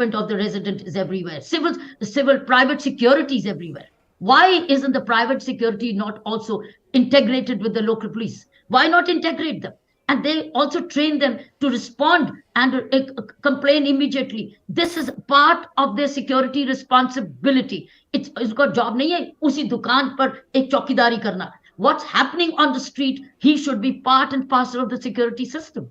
of the resident is everywhere. Civil private security is everywhere. Why isn't the private security not also integrated with the local police? Why not integrate them? And they also train them to respond and complain immediately. This is part of their security responsibility. इसका job नहीं है उसी दुकान पर एक चौकीदारी करना. What's happening on the street, he should be part and parcel of the security system.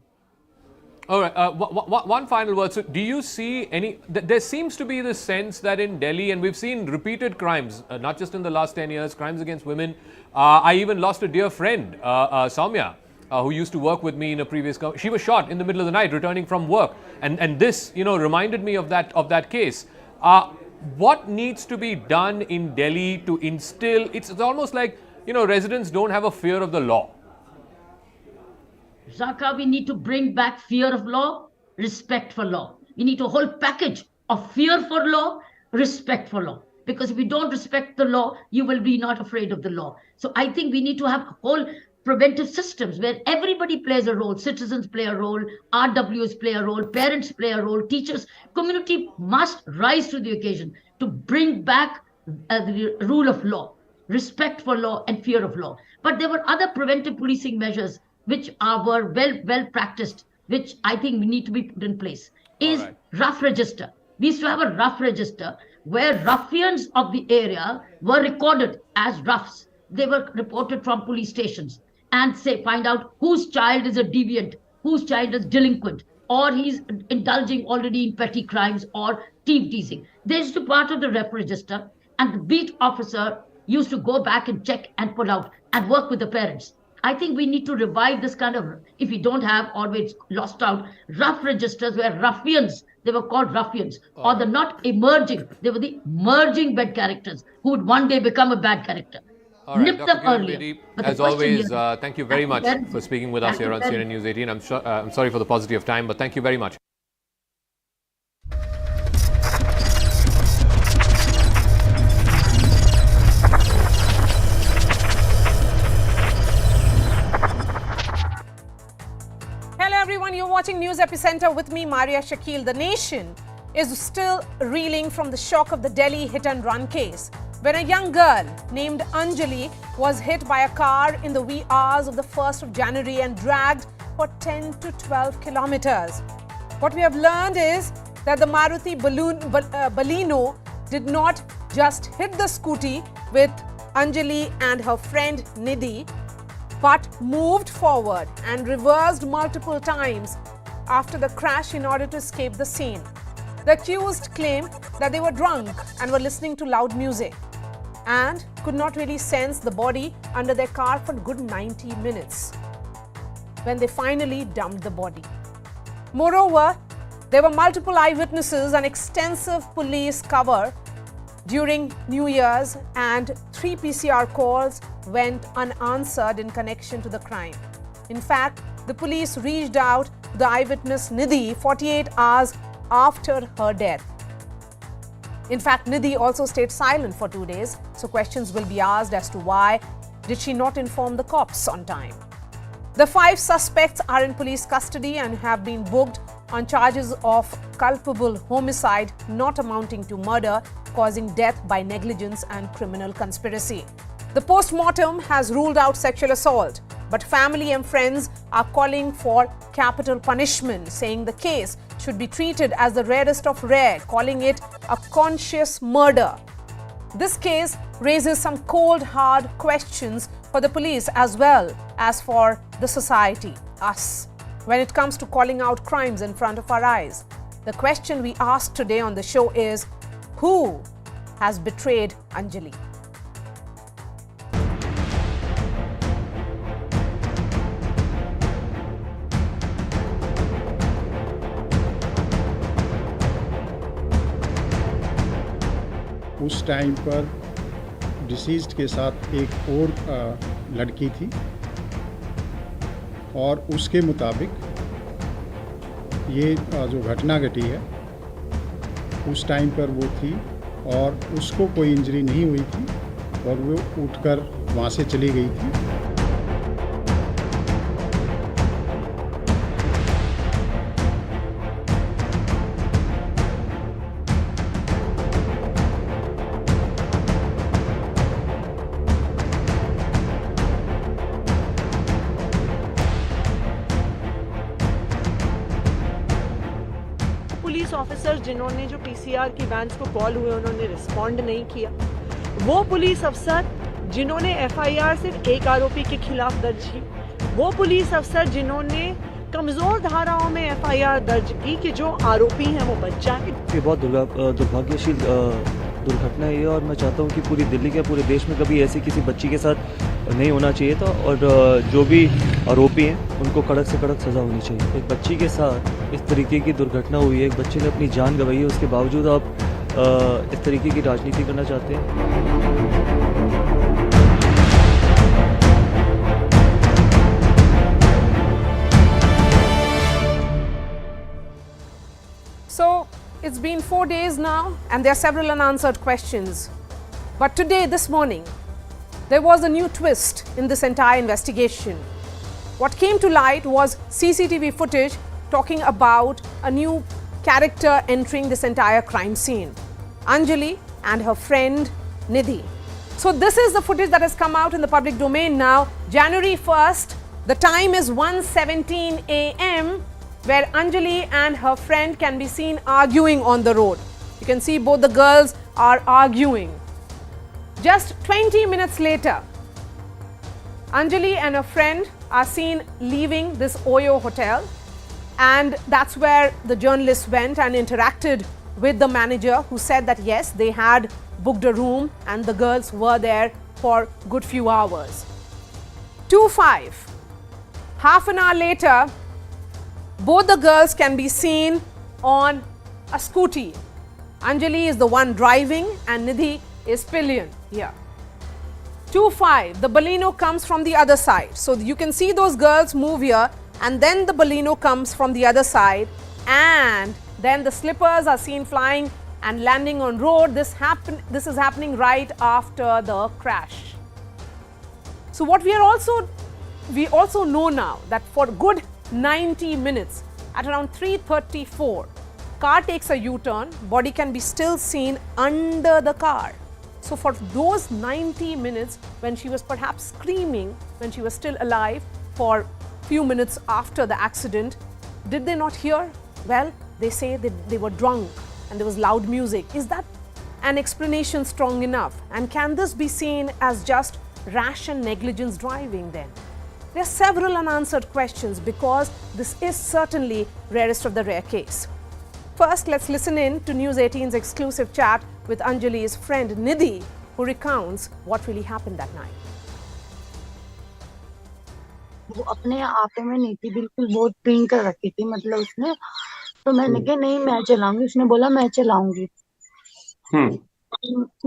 All right, one final word. So do you see any, there seems to be this sense that in Delhi, and we've seen repeated crimes, not just in the last 10 years, crimes against women. I even lost a dear friend, Soumya, who used to work with me in a previous company. She was shot in the middle of the night returning from work. And this, reminded me of that case. What needs to be done in Delhi to instill, it's almost like, residents don't have a fear of the law. Zaka, we need to bring back fear of law, respect for law. We need a whole package of fear for law, respect for law. Because if you don't respect the law, you will be not afraid of the law. So I think we need to have whole preventive systems where everybody plays a role. Citizens play a role, RWs play a role, parents play a role, teachers. Community must rise to the occasion to bring back the rule of law, respect for law and fear of law. But there were other preventive policing measures which were well practiced, which I think we need to be put in place, is rough register. We used to have a rough register where ruffians of the area were recorded as roughs. They were reported from police stations and find out whose child is a deviant, whose child is delinquent, or he's indulging already in petty crimes or teasing. They used to be part of the rep register, and the beat officer used to go back and check and pull out and work with the parents. I think we need to revive this kind of, if we don't have, always lost out, rough registers where ruffians, they were called ruffians, or the not emerging, they were the merging bad characters who would one day become a bad character. All right, Nip them earlier. As always, thank you very much for speaking with us here on CNN News 18. I'm sorry for the paucity of time, but thank you very much. Everyone, you're watching News Epicenter with me, Maria Shakil. The nation is still reeling from the shock of the Delhi hit-and-run case, when a young girl named Anjali was hit by a car in the wee hours of the 1st of January and dragged for 10 to 12 kilometers. What we have learned is that the Maruti Baleno did not just hit the scooty with Anjali and her friend Nidhi, but moved forward and reversed multiple times after the crash in order to escape the scene. The accused claimed that they were drunk and were listening to loud music and could not really sense the body under their car for a good 90 minutes when they finally dumped the body. Moreover, there were multiple eyewitnesses and extensive police cover during New Year's, and 3 PCR calls went unanswered in connection to the crime. In fact, the police reached out to the eyewitness Nidhi 48 hours after her death. In fact, Nidhi also stayed silent for 2 days, so questions will be asked as to why did she not inform the cops on time. The 5 suspects are in police custody and have been booked on charges of culpable homicide not amounting to murder, causing death by negligence and criminal conspiracy. The post-mortem has ruled out sexual assault, but family and friends are calling for capital punishment, saying the case should be treated as the rarest of rare, calling it a conscious murder. This case raises some cold, hard questions for the police as well as for the society, us, when it comes to calling out crimes in front of our eyes. The question we asked today on the show is, who has betrayed Anjali? उस time पर deceased के साथ एक और लड़की थी और उसके मुताबिक ये जो घटना घटी है उस टाइम पर वो थी और उसको कोई इंजरी नहीं हुई थी और वो उठकर वहाँ से चली गई थी। ऑफिसर्स जिन्होंने जो पीसीआर की वैन्स को कॉल हुए उन्होंने रिस्पॉन्ड नहीं किया, वो पुलिस अफसर जिन्होंने एफआईआर सिर्फ एक आरोपी के खिलाफ दर्ज की, वो पुलिस अफसर जिन्होंने कमजोर धाराओं में एफआईआर दर्ज की कि जो आरोपी हैं वो बच जाएं। ये बहुत दुर्भाग्यशील दुर्घटना है और मैं चाहता हूँ कि पूरी दिल्ली के पूरे देश में कभी ऐसी किसी बच्ची के साथ नहीं होना चाहिए था और जो भी आरोपी हैं उनको कड़क से कड़क सज़ा होनी चाहिए। एक बच्ची के साथ इस तरीके की दुर्घटना हुई है, एक बच्चे ने अपनी जान गंवाई है, उसके बावजूद आप इस तरीके की राजनीति करना चाहते हैं। So, it's been 4 days now and there are several unanswered questions. But today, this morning, there was a new twist in this entire investigation. What came to light was CCTV footage talking about a new character entering this entire crime scene, Anjali and her friend Nidhi. So this is the footage that has come out in the public domain now. January 1st, the time is 1:17 a.m. where Anjali and her friend can be seen arguing on the road. You can see both the girls are arguing. Just 20 minutes later, Anjali and her friend are seen leaving this Oyo hotel, and that's where the journalists went and interacted with the manager, who said that yes, they had booked a room and the girls were there for a good few hours. 2:05, half an hour later, both the girls can be seen on a scooty. Anjali is the one driving and Nidhi is pillion here. 2:05, the Baleno comes from the other side. So you can see those girls move here and then the Baleno comes from the other side, and then the slippers are seen flying and landing on road. This is happening right after the crash. So what we also know now that for good 90 minutes, at around 3:34, car takes a U-turn, body can be still seen under the car. So for those 90 minutes, when she was perhaps screaming, when she was still alive for few minutes after the accident, did they not hear? Well, they say that they were drunk and there was loud music. Is that an explanation strong enough? And can this be seen as just rash and negligence driving then? There are several unanswered questions because this is certainly rarest of the rare case. First, let's listen in to News 18's exclusive chat with Anjali's friend Nidhi, who recounts what really happened that night. वो अपने आप में नहीं थी, बिल्कुल बहुत drink कर रखी थी, मतलब उसने, तो मैंने कहा नहीं मैं चलाऊंगी, उसने बोला मैं चलाऊंगी।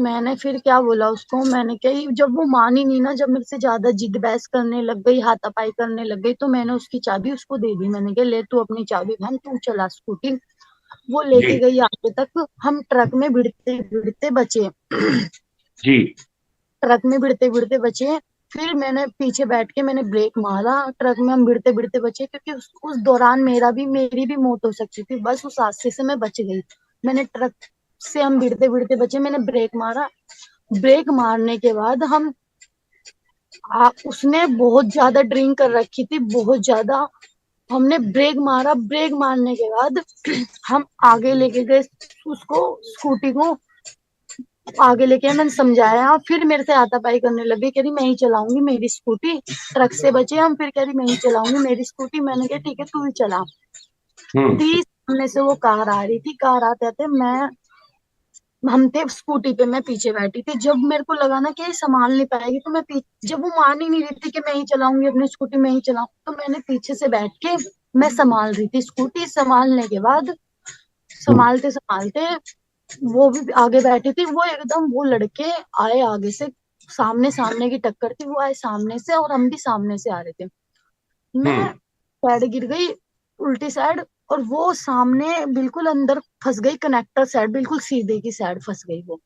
मैंने फिर क्या बोला उसको, मैंने कहा जब वो मानी नहीं ना, जब मेरे से ज्यादा जिद बहस करने लग गई, हाथापाई करने लग गई, तो मैंने उसकी चाबी उसको दे दी। मैंने कहा ले तू अपनी चाबी बहन, तू चला स्कूटी। वो लेके गई आगे तक, हम ट्रक में भिड़ते भिड़ते बचे जी, ट्रक में भिड़ते भिड़ते बचे। फिर मैंने पीछे बैठ के मैंने ब्रेक मारा, ट्रक में हम भिड़ते भिड़ते बचे, क्योंकि उस दौरान मेरी भी मौत हो सकती थी, बस उस हादसे से मैं बच गई। मैंने ट्रक से हम भिड़ते भिड़ते बचे, मैंने ब्रेक मारा। ब्रेक मारने के बाद उसने बहुत ज्यादा ड्रिंक कर रखी थी, बहुत ज्यादा। हमने ब्रेक मारा, ब्रेक मारने के बाद हम आगे लेके गए उसको, स्कूटी को आगे लेके मैंने समझाया, फिर मेरे से हाथापाई करने लगी, कह रही मैं ही चलाऊंगी मेरी स्कूटी। ट्रक से बचे हम, फिर कह रही मैं ही चलाऊंगी मेरी स्कूटी। मैंने कहा ठीक है तू ही चला। सामने से वो कार आ रही थी, कार आते आते हम थे स्कूटी पे, मैं पीछे बैठी थी। जब मेरे को लगा ना कि ये संभाल नहीं पाएगी, तो मैं जब वो मान ही नहीं रही थी कि मैं ही चलाऊंगी अपनी स्कूटी, मैं ही चलाऊं, तो मैंने पीछे से बैठ के मैं संभाल रही थी स्कूटी। संभालने के बाद संभालते संभालते वो भी आगे बैठी थी, वो एकदम वो लड़के आए आगे से, सामने की टक्कर थी, वो आए सामने से और हम भी सामने से आ रहे थे। मैं साइड गिर गई उल्टी साइड, और वो सामने बिल्कुल अंदर फंस गई, कनेक्टर साइड बिल्कुल सीधे की साइड फंस गई। वो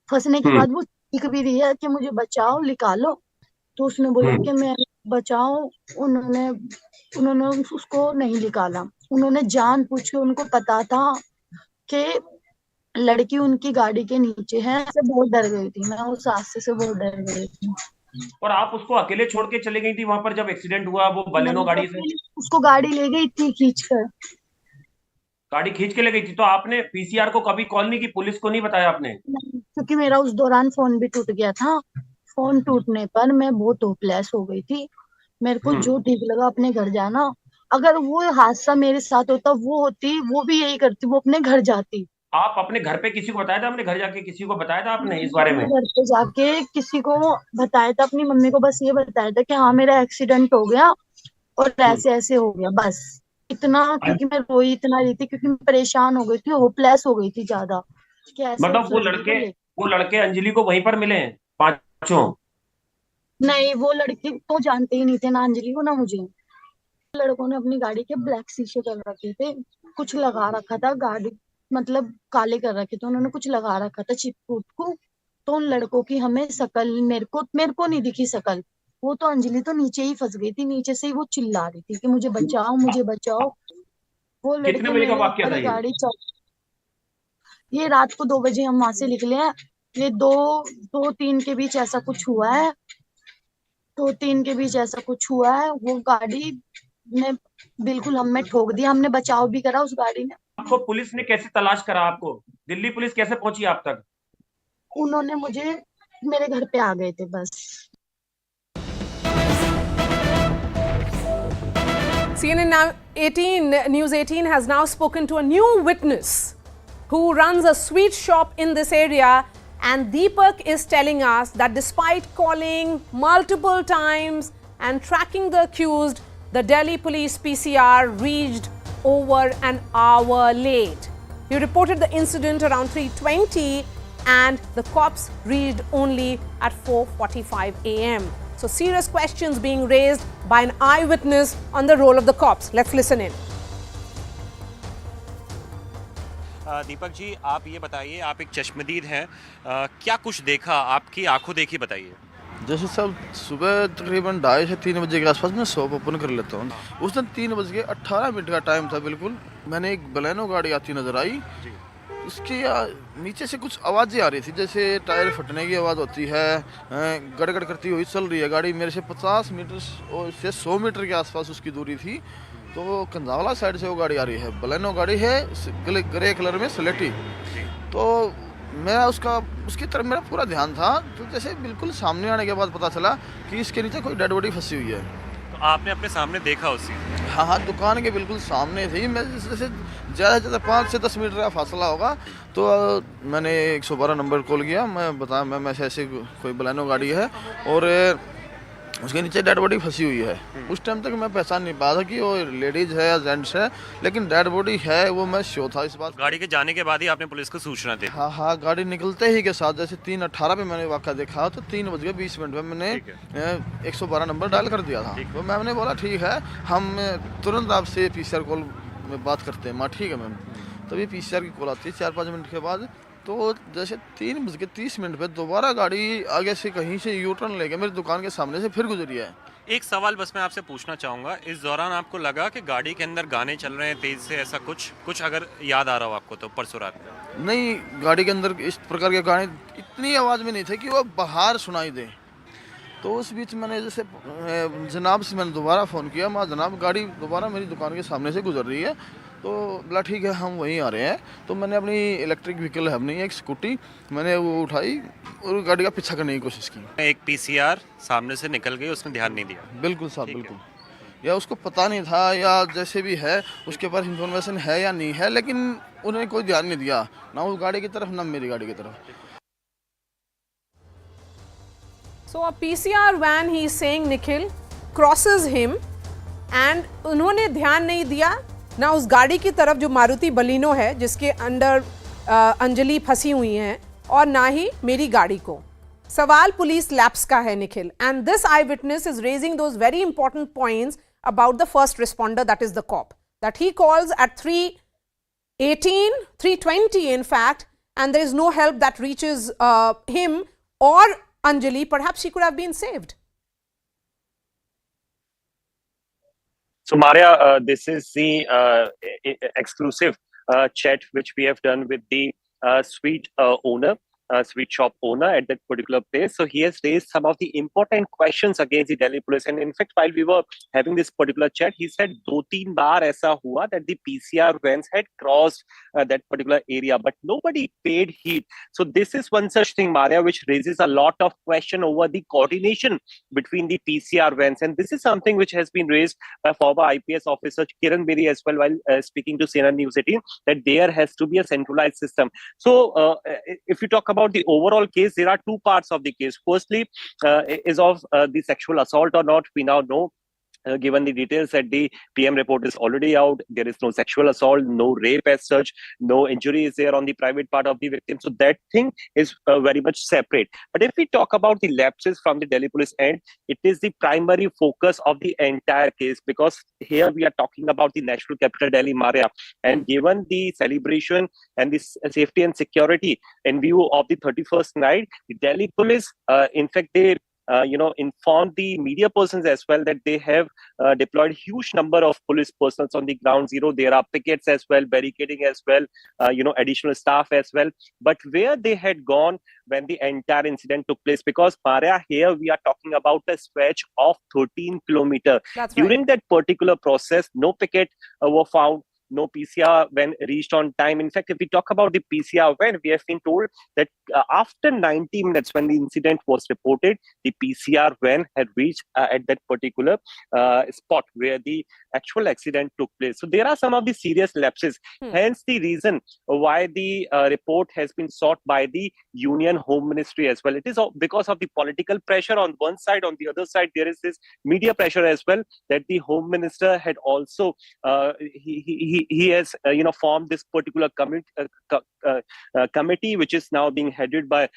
फंसने के बाद वो चीख भी रही है कि मुझे बचाओ, निकालो। तो उसने बोला कि मैं बचाओ। उन्होंने उसको नहीं निकाला। उन्होंने जानबूझ के, उनको पता था कि लड़की उनकी गाड़ी के नीचे है, से बहुत डर गई थी मैं, उस हादसे से बहुत डर गई थी। और आप उसको अकेले छोड़ के चले गई थी वहां पर जब एक्सीडेंट हुआ, वो बलेनो गाड़ी से? उसको गाड़ी ले गई थी खींच कर। गाड़ी खींच के ले गई थी, तो आपने पीसीआर को कभी कॉल नहीं की, पुलिस को नहीं बताया आपने? नहीं, क्योंकि मेरा उस दौरान फोन भी टूट गया था। फोन टूटने पर मैं बहुत होपलेस हो गई थी। मेरे को जो ठीक लगा अपने घर जाना। अगर वो हादसा मेरे साथ होता, वो होती, वो भी यही करती, वो अपने घर जाती। आप अपने घर पे किसी को बताया था? अपने घर जाके किसी को बताया था आपने इस मैंने बारे अपने में? घर पे जाके किसी को बताया था, अपनी मम्मी को बस ये बताया था कि हाँ मेरा एक्सीडेंट हो गया और हम्म। ऐसे ऐसे हो गया, बस इतना। क्योंकि मैं रोई इतना रही थी, क्योंकि मैं परेशान हो गई थी, होपलेस हो गई थी ज्यादा, कि ऐसे मतलब उस लड़की को ले। वो लड़के अंजलि को वहीं पर मिले हैं पांचों? नहीं, वो लड़की तो जानते ही नहीं थे, ना अंजलि को ना मुझे। लड़कों ने अपनी गाड़ी के ब्लैक शीशे कर रखे थे, कुछ लगा रखा था गाड़ी, मतलब काले कर रखे थे उन्होंने, कुछ लगा रखा था चिपकूट को। तो उन लड़कों की हमें शकल, मेरे को नहीं दिखी शकल। वो तो अंजलि तो नीचे ही फंस गई थी, नीचे से ही वो चिल्ला रही थी कि मुझे बचाओ, मुझे बचाओ। वो कितने लड़के बजे का मेरे वाक्य ऊपर था ही ये? गाड़ी चल। ये रात को 2 बजे हम वहां से निकले हैं। ये दो तीन के बीच ऐसा कुछ हुआ है। 2-3 के बीच ऐसा कुछ हुआ है। वो गाड़ी ने बिल्कुल हमें ठोक दिया, हमने बचाव भी करा उस गाड़ी ने। आपको पुलिस ने कैसे तलाश करा? आपको दिल्ली पुलिस कैसे पहुंची आप तक? उन्होंने मुझे, मेरे घर पे आ गए थे बस। CNN now 18 News 18 has now spoken to a new witness who runs a sweet shop in this area, and Deepak is telling us that despite calling multiple times and tracking the accused, the Delhi police PCR reached over an hour late. He reported the incident around 3:20 and the cops reached only at 4:45 a.m. So serious questions being raised by an eyewitness on the role of the cops. Let's listen in. Deepak ji, आप ये बताइए, आप एक चश्मदीद हैं, क्या कुछ देखा, आपकी आंखों देखी बताइए। जैसे सब सुबह तकरीबन 2:30 से 3 बजे के आसपास मैं शॉप ओपन कर लेता हूँ। उस दिन 3:18 का टाइम था बिल्कुल। मैंने एक बलेनो गाड़ी आती नज़र आई। उसके नीचे से कुछ आवाज़ें आ रही थी, जैसे टायर फटने की आवाज़ होती है, गड़गड़ करती हुई चल रही है गाड़ी। मेरे से 50 मीटर और से 100 मीटर के आसपास उसकी दूरी थी। तो कंधावला साइड से वो गाड़ी आ रही है, बलेनो गाड़ी है, ग्रे कलर में स्लेटी। तो मैं उसकी तरफ मेरा पूरा ध्यान था। तो जैसे बिल्कुल सामने आने के बाद पता चला कि इसके नीचे कोई डेड बॉडी फंसी हुई है। तो आपने अपने सामने देखा उसी? हाँ हाँ, दुकान के बिल्कुल सामने थी। मैं जैसे ज़्यादा से ज़्यादा 5 से 10 मीटर का फासला होगा। तो मैंने 112 नंबर कॉल किया। मैं ऐसे कोई बलेनो गाड़ी है और उसके नीचे डेड बॉडी फंसी हुई है। उस टाइम तक मैं पहचान नहीं पाया था कि वो लेडीज़ है या जेंट्स है, लेकिन डेड बॉडी है वो मैं श्योर था इस बात। गाड़ी के जाने के बाद ही आपने पुलिस को सूचना दी? हाँ हाँ, गाड़ी निकलते ही के साथ जैसे 3:18 पे मैंने वाक़ा देखा, तो 3:20 में मैंने 112 नंबर डायल कर दिया था। तो मैंने बोला ठीक है, हम तुरंत आपसे PCR कॉल में बात करते हैं। माँ ठीक है मैम। तभी PCR की कॉल आती है 4-5 मिनट के बाद। तो जैसे 3:30 पे दोबारा गाड़ी आगे से कहीं से यू टर्न लेके मेरी दुकान के सामने से फिर गुजरी है। एक सवाल बस मैं आपसे पूछना चाहूँगा, इस दौरान आपको लगा कि गाड़ी के अंदर गाने चल रहे हैं तेज से, ऐसा कुछ अगर याद आ रहा हो आपको तो परसों रात में? नहीं, गाड़ी के अंदर इस प्रकार के गाने इतनी आवाज़ में नहीं थे कि वो बाहर सुनाई दे। तो उस बीच मैंने जैसे जनाब से मैंने दोबारा फ़ोन किया, माँ जनाब गाड़ी दोबारा मेरी दुकान के सामने से गुजर रही है। तो बोला ठीक है, हम वहीं आ रहे हैं। तो मैंने अपनी इलेक्ट्रिक व्हीकल है अपनी एक स्कूटी, मैंने वो उठाई और गाड़ी का पीछा करने की कोशिश की। एक PCR सामने से निकल गई, उसने ध्यान नहीं दिया? बिल्कुल साहब, बिल्कुल। या उसको पता नहीं था या जैसे भी है उसके पास इंफॉर्मेशन है या नहीं है, लेकिन उन्हें कोई ध्यान नहीं दिया, ना उस गाड़ी की तरफ ना मेरी गाड़ी की तरफ। So a PCR van, he is saying, Nikhil, crosses him and उन्होंने ध्यान नहीं दिया ना उस गाड़ी की तरफ जो मारुति बलिनो है जिसके अंदर अंजलि फंसी हुई हैं, और ना ही मेरी गाड़ी को। सवाल पुलिस लैप्स का है Nikhil, and this I witness is raising those very important points about the first responder, that is the cop, that he calls at 3:18, 3:20 in fact, and there is no help that reaches him or Anjali. Perhaps she could have been saved. So Maria, this is the exclusive chat which we have done with the suite owner. sweet shop owner at that particular place. So he has raised some of the important questions against the Delhi police. And in fact, while we were having this particular chat, he said 2-3 baar aisa hua that the PCR vans had crossed that particular area, but nobody paid heed. So this is one such thing, Maria, which raises a lot of question over the coordination between the PCR vans. And this is something which has been raised by former IPS officer Kiran Bedi as well while speaking to CNN News18, that there has to be a centralized system. So if you talk about the overall case, there are two parts of the case. Firstly, is of the sexual assault or not. We now know, given the details that the PM report is already out, there is no sexual assault, no rape as such, no injury is there on the private part of the victim. So that thing is very much separate. But if we talk about the lapses from the Delhi police end, it is the primary focus of the entire case, because here we are talking about the national capital Delhi, Maria. And given the celebration and the safety and security in view of the 31st night, the Delhi police, in fact, they informed the media persons as well that they have deployed huge number of police personnel on the ground zero. There are pickets as well, barricading as well, additional staff as well. But where they had gone when the entire incident took place, because Maria, here we are talking about a stretch of 13 kilometers. During that particular process, no picket were found. No PCR van reached on time. In fact, if we talk about the PCR van, we have been told that after 90 minutes when the incident was reported, the PCR van had reached at that particular spot where the actual accident took place. So there are some of the serious lapses. Hence the reason why the report has been sought by the Union Home Ministry as well. It is because of the political pressure on one side. On the other side, there is this media pressure as well, that the Home Minister had also he has formed this particular committee, which is now being headed by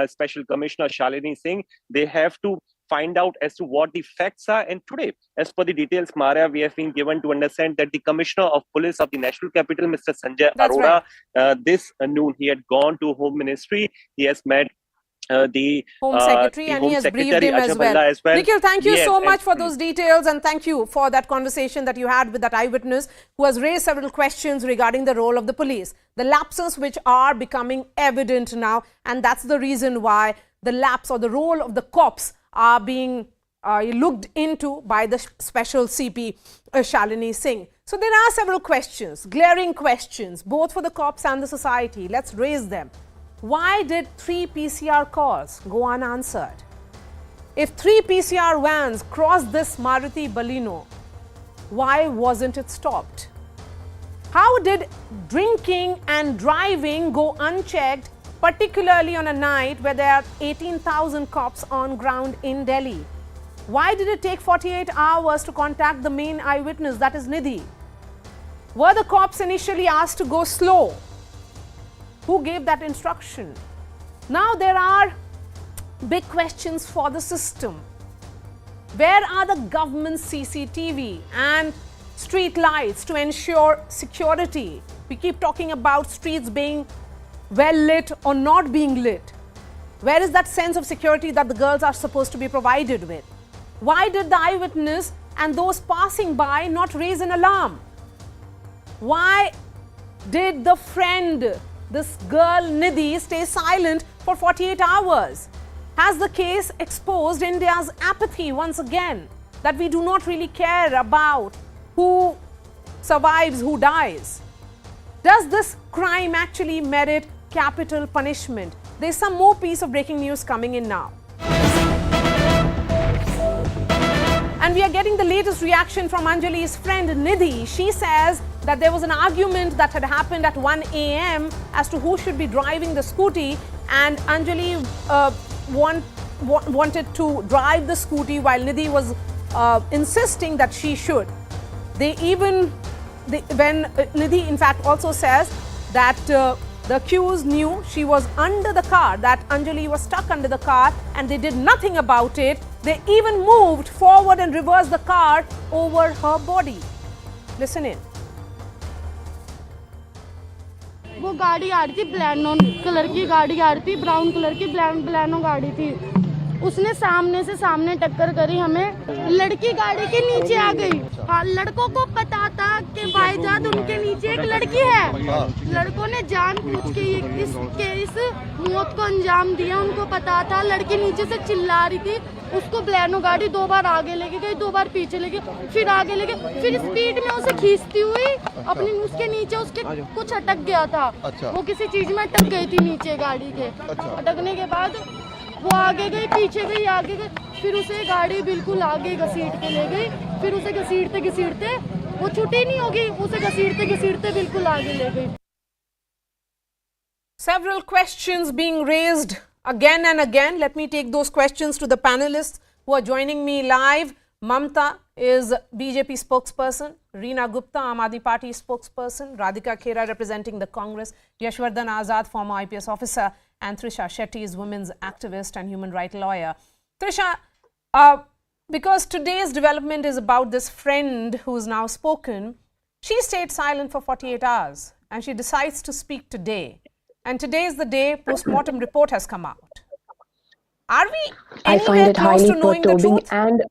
Special Commissioner Shalini Singh. They have to find out as to what the facts are. And today, as per the details, Maria, we have been given to understand that the Commissioner of Police of the National Capital, Mr. Sanjay Arora, this noon, he had gone to Home Ministry. He has met the Home Secretary, and he has briefed him as well. Nikhil, thank you so much for those details, and thank you for that conversation that you had with that eyewitness who has raised several questions regarding the role of the police, the lapses which are becoming evident now, and that's the reason why the lapse or the role of the cops are being looked into by the special CP Shalini Singh. So there are several questions, glaring questions, both for the cops and the society. Let's raise them. Why did 3 PCR calls go unanswered? If 3 PCR vans crossed this Maruti Baleno, why wasn't it stopped? How did drinking and driving go unchecked, particularly on a night where there are 18,000 cops on ground in Delhi? Why did it take 48 hours to contact the main eyewitness, that is Nidhi? Were the cops initially asked to go slow? Who gave that instruction? Now there are big questions for the system. Where are the government CCTV and street lights to ensure security? We keep talking about streets being well lit or not being lit. Where is that sense of security that the girls are supposed to be provided with? Why did the eyewitness and those passing by not raise an alarm? Why did the friend, this girl Nidhi, stay silent for 48 hours? Has the case exposed India's apathy once again, that we do not really care about who survives, who dies? Does this crime actually merit capital punishment? There's some more piece of breaking news coming in now. And we are getting the latest reaction from Anjali's friend Nidhi. She says that there was an argument that had happened at 1 a.m. as to who should be driving the scooty, and Anjali wanted to drive the scooty while Nidhi was insisting that she should. When Nidhi in fact also says that the accused knew she was under the car, that Anjali was stuck under the car, and they did nothing about it. They even moved forward and reversed the car over her body. Listen in. वो गाड़ी आ रही थी, Baleno colour की गाड़ी आ रही थी, brown colour की Baleno गाड़ी थी। उसने सामने से सामने टक्कर करी हमें, लड़की गाड़ी के नीचे आ गई। हाँ, लड़कों को पता था कि भाईजान उनके नीचे एक लड़की है। लड़कों ने जानबूझ के इस पुलिस मौत को अंजाम दिया, उनको पता था। लड़की नीचे से चिल्ला रही थी, उसको बलेनो गाड़ी 2 बार आगे लेके गई, 2 बार पीछे लेके, फिर आगे लेके, फिर स्पीड में उसे खींचती हुई अपनी उसके नीचे उसके कुछ अटक गया था। वो किसी चीज में अटक गई थी नीचे गाड़ी के। अटकने के बाद वो आगे गई, पीछे गई, आगे गई, फिर उसे गाड़ी बिल्कुल आगे घसीट के ले गई। फिर उसे घसीटते घसीटते वो छुट्टी नहीं होगी, उसे घसीटते घसीटते बिल्कुल आगे ले गई। Several questions being raised again and again. Let me take those questions to the panelists who are joining me live. Mamta is BJP spokesperson, Reena Gupta, Aam Aadmi Party spokesperson, Radhika Khera representing the Congress, Yashwardhan Azad, former IPS officer, and Trisha Shetty is women's activist and human rights lawyer. Trisha, because today's development is about this friend who's now spoken, she stayed silent for 48 hours and she decides to speak today. And today is the day post-mortem report has come out. Are we anywhere close to knowing the truth? And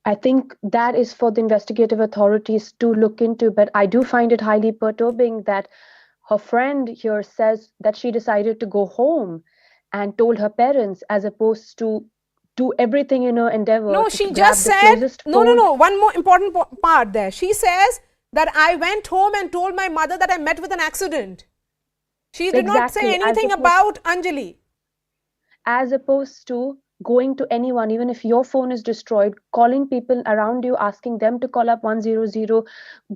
I think that is for the investigative authorities to look into. But I do find it highly perturbing that her friend here says that she decided to go home and told her parents, as opposed to do everything in her endeavor. No, she just said, no. One more important part there. She says that I went home and told my mother that I met with an accident. She did not say anything about Anjali. As opposed to going to anyone, even if your phone is destroyed, calling people around you, asking them to call up 100,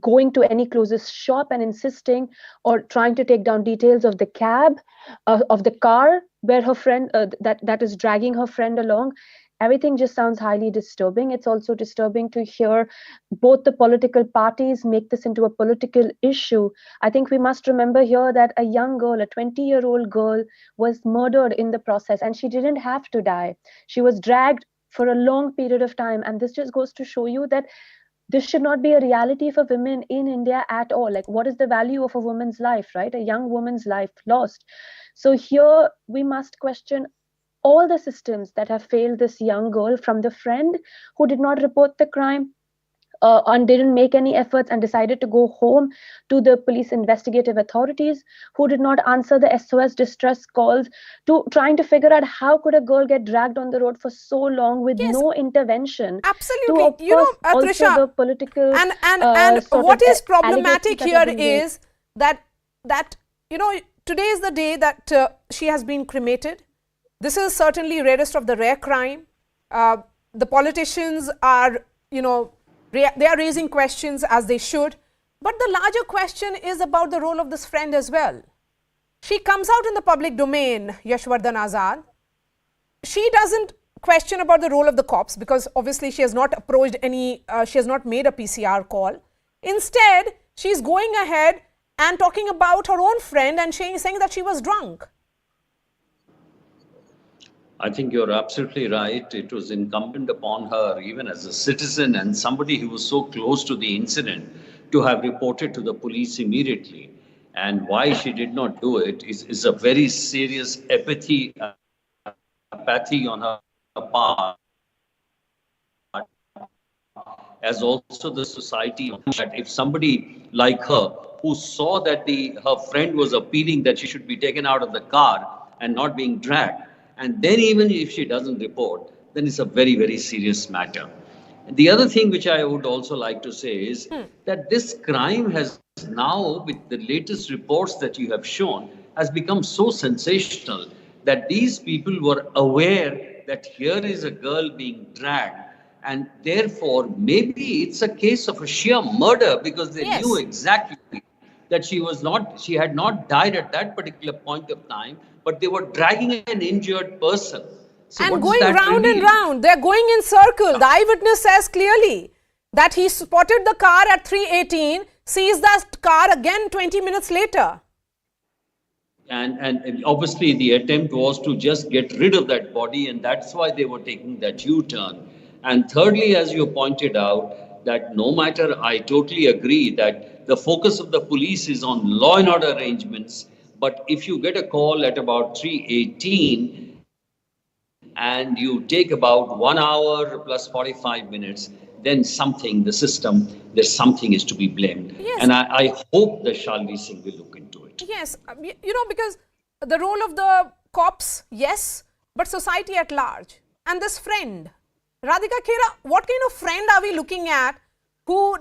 going to any closest shop and insisting, or trying to take down details of the cab, of the car where her friend, that is dragging her friend along. Everything just sounds highly disturbing. It's also disturbing to hear both the political parties make this into a political issue. I think we must remember here that a young girl, a 20-year-old girl, was murdered in the process, and she didn't have to die. She was dragged for a long period of time. And this just goes to show you that this should not be a reality for women in India at all. Like, what is the value of a woman's life, right? A young woman's life lost. So here we must question all the systems that have failed this young girl, from the friend who did not report the crime and didn't make any efforts and decided to go home, to the police investigative authorities who did not answer the SOS distress calls, to trying to figure out how could a girl get dragged on the road for so long with no intervention. Absolutely. To, Trisha, the political and what is problematic here is that today is the day that she has been cremated. This is certainly rarest of the rare crime. The politicians are, they are raising questions, as they should. But the larger question is about the role of this friend as well. She comes out in the public domain, Yashwardhan Azad. She doesn't question about the role of the cops, because obviously she has not approached she has not made a PCR call. Instead, she's going ahead and talking about her own friend and saying that she was drunk. I think you're absolutely right. It was incumbent upon her, even as a citizen and somebody who was so close to the incident, to have reported to the police immediately. And why she did not do it is a very serious apathy on her part, as also the society. That if somebody like her, who saw that her friend was appealing that she should be taken out of the car and not being dragged, and then even if she doesn't report, then it's a very, very serious matter. And the other thing which I would also like to say is that this crime has now, with the latest reports that you have shown, has become so sensational that these people were aware that here is a girl being dragged, and therefore maybe it's a case of a sheer murder, because they knew exactly that she had not died at that particular point of time, but they were dragging an injured person. So and going round and round, they're going in circle. The eyewitness says clearly that he spotted the car at 3:18, sees that car again 20 minutes later. And obviously the attempt was to just get rid of that body, and that's why they were taking that U-turn. And thirdly, as you pointed out, that no matter, I totally agree that the focus of the police is on law and order arrangements. But if you get a call at about 3:18 and you take about 1 hour plus 45 minutes, then the system, there's something is to be blamed. Yes. And I hope that Shalini Singh will look into it. Yes, because the role of the cops, yes, but society at large. And this friend, Radhika Khera, what kind of friend are we looking at who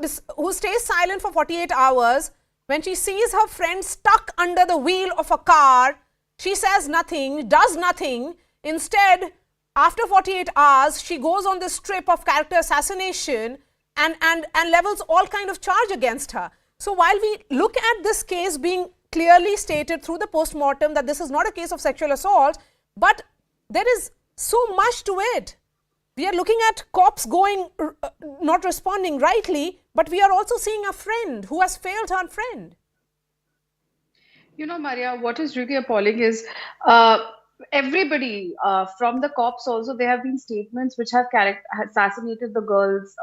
stays silent for 48 hours? When she sees her friend stuck under the wheel of a car, she says nothing, does nothing. Instead, after 48 hours, she goes on this trip of character assassination and levels all kind of charge against her. So while we look at this case being clearly stated through the post-mortem that this is not a case of sexual assault, but there is so much to it. We are looking at cops not responding rightly, but we are also seeing a friend who has failed her friend. Maria, what is really appalling is everybody from the cops also, there have been statements which have assassinated the girl's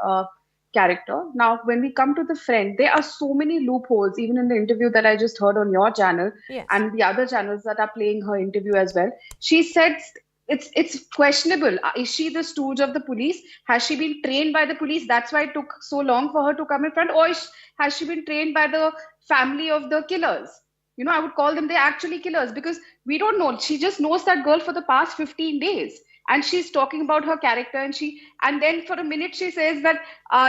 character. Now, when we come to the friend, there are so many loopholes, even in the interview that I just heard on your channel and the other channels that are playing her interview as well. She said it's questionable. Is she the stooge of the police? Has she been trained by the police? That's why it took so long for her to come in front. Or has she been trained by the family of the killers? I would call them, they're actually killers, because we don't know. She just knows that girl for the past 15 days. And she's talking about her character, and then for a minute she says that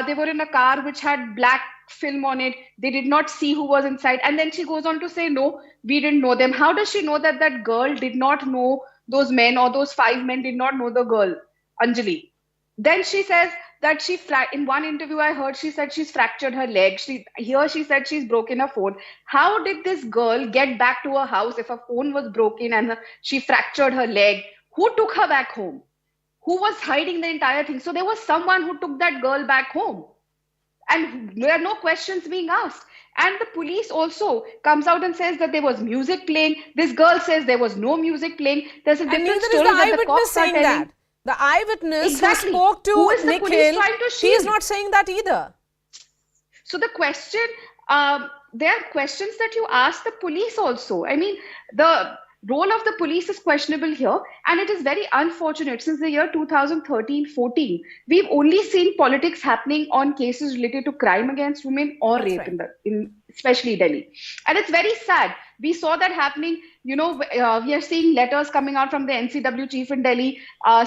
they were in a car which had black film on it. They did not see who was inside. And then she goes on to say, no, we didn't know them. How does she know that that girl did not know those men, or those 5 men did not know the girl, Anjali? Then she says that in one interview I heard, she said she's fractured her leg. She said she's broken her phone. How did this girl get back to her house if her phone was broken and she fractured her leg? Who took her back home? Who was hiding the entire thing? So there was someone who took that girl back home. And there are no questions being asked. And the police also comes out and says that there was music playing. This girl says there was no music playing. There's a different story that the cops are telling. The eyewitness who spoke to Nikhil, he is not saying that either. So the question, there are questions that you ask the police also. I mean, the role of the police is questionable here, and it is very unfortunate. Since the year 2013-14, we've only seen politics happening on cases related to crime against women or rape, in especially Delhi. And it's very sad. We saw that happening. We are seeing letters coming out from the NCW chief in Delhi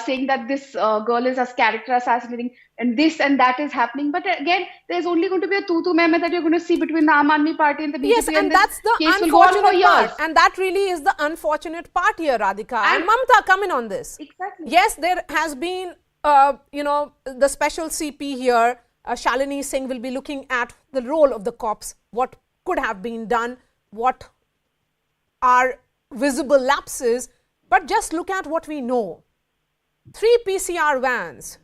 saying that this girl is as character assassinating, and this and that is happening. But again, there's only going to be a tu-tu meme that you're going to see between the Aam Aadmi Party and the BJP. Yes, and that's the unfortunate part. And that really is the unfortunate part here, Radhika. And Mamta, come in on this. Exactly. Yes, there has been, the special CP here, Shalini Singh, will be looking at the role of the cops, what could have been done, what are visible lapses, but just look at what we know. 3 PCR vans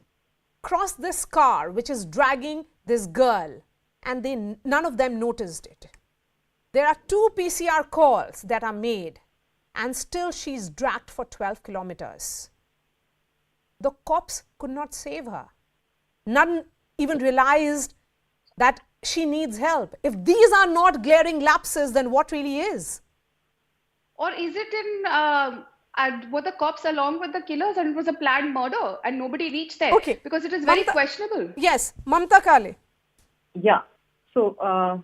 crossed this car which is dragging this girl, and none of them noticed it. There are 2 PCR calls that are made, and still she's dragged for 12 kilometers. The cops could not save her. None even realized that she needs help. If these are not glaring lapses, then what really is? Or is it were the cops along with the killers and it was a planned murder and nobody reached there? Okay. Because it is very questionable. Yes, Mamta Kale. Yeah. So,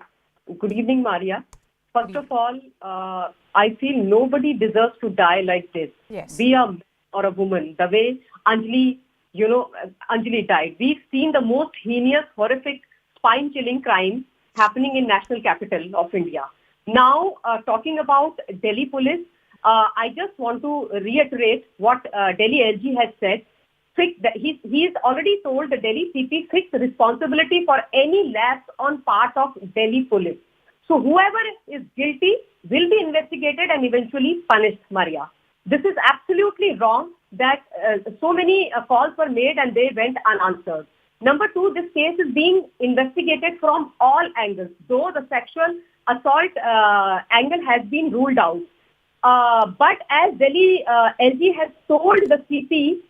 good evening, Maria. First of all, I feel nobody deserves to die like this. Yes. Be a man or a woman. The way Anjali, Anjali died. We've seen the most heinous, horrific, spine-chilling crime happening in national capital of India. Now, talking about Delhi police, I just want to reiterate what Delhi LG has said. He's already told the Delhi CP fixed responsibility for any lapse on part of Delhi police. So whoever is guilty will be investigated and eventually punished, Maria. This is absolutely wrong that so many calls were made and they went unanswered. Number 2, this case is being investigated from all angles, though the sexual assault angle has been ruled out. But as Delhi LG has told the CP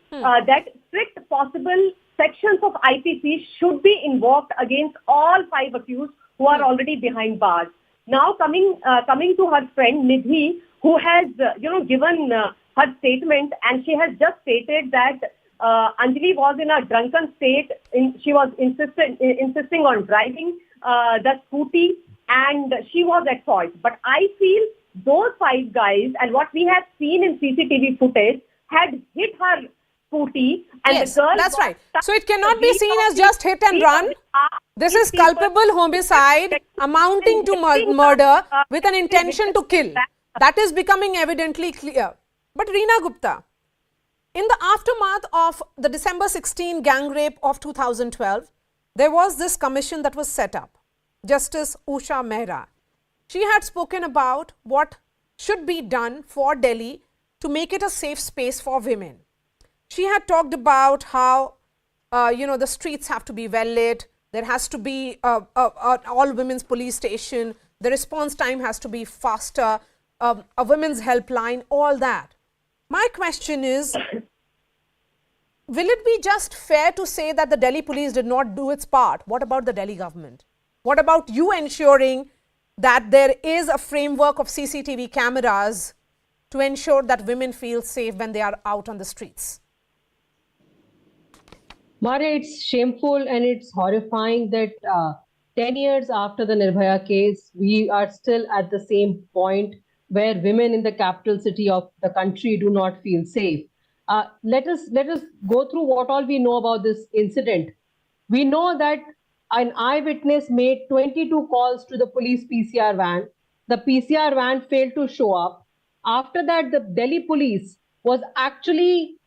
that strict possible sections of IPC should be invoked against all 5 accused who are already behind bars. Now coming to her friend Nidhi, who has given her statement, and she has just stated that Anjali was in a drunken state. She was insisting on driving the scooty, and she was at fault. But I feel those 5 guys and what we have seen in CCTV footage had hit her scooty and Yes, the girl... that's right. So it cannot be seen as just hit and run. This is culpable homicide amounting to murder with an intention to kill. That is becoming evidently clear. But Reena Gupta, in the aftermath of the December 16 gang rape of 2012, there was this commission that was set up, Justice Usha Mehra. She had spoken about what should be done for Delhi to make it a safe space for women. She had talked about how, the streets have to be well lit, there has to be all women's police station, the response time has to be faster, a women's helpline, all that. My question is, will it be just fair to say that the Delhi police did not do its part? What about the Delhi government? What about you ensuring that there is a framework of CCTV cameras to ensure that women feel safe when they are out on the streets? Maria, it's shameful and it's horrifying that 10 years after the Nirbhaya case, we are still at the same point where women in the capital city of the country do not feel safe. Let us go through what all we know about this incident. We know that an eyewitness made 22 calls to the police PCR van. The PCR van failed to show up. After that, the Delhi police was actually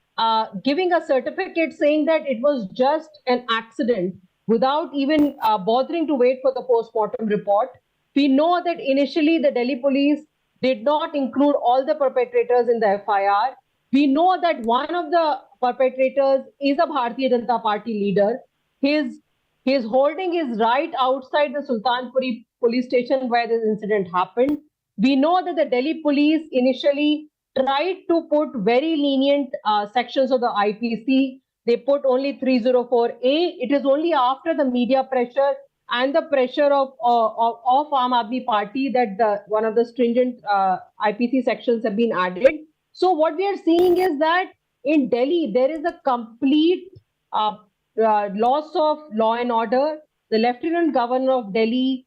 giving a certificate saying that it was just an accident without even bothering to wait for the post-mortem report. We know that initially the Delhi police did not include all the perpetrators in the FIR. We know that one of the perpetrators is a Bharatiya Janata Party leader. His holding is right outside the Sultanpuri police station where this incident happened. We know that the Delhi police initially tried to put very lenient sections of the IPC. They put only 304A. It is only after the media pressure and the pressure of Aam Aadmi Party that one of the stringent IPC sections have been added. So what we are seeing is that in Delhi, there is a complete loss of law and order. The Lieutenant Governor of Delhi,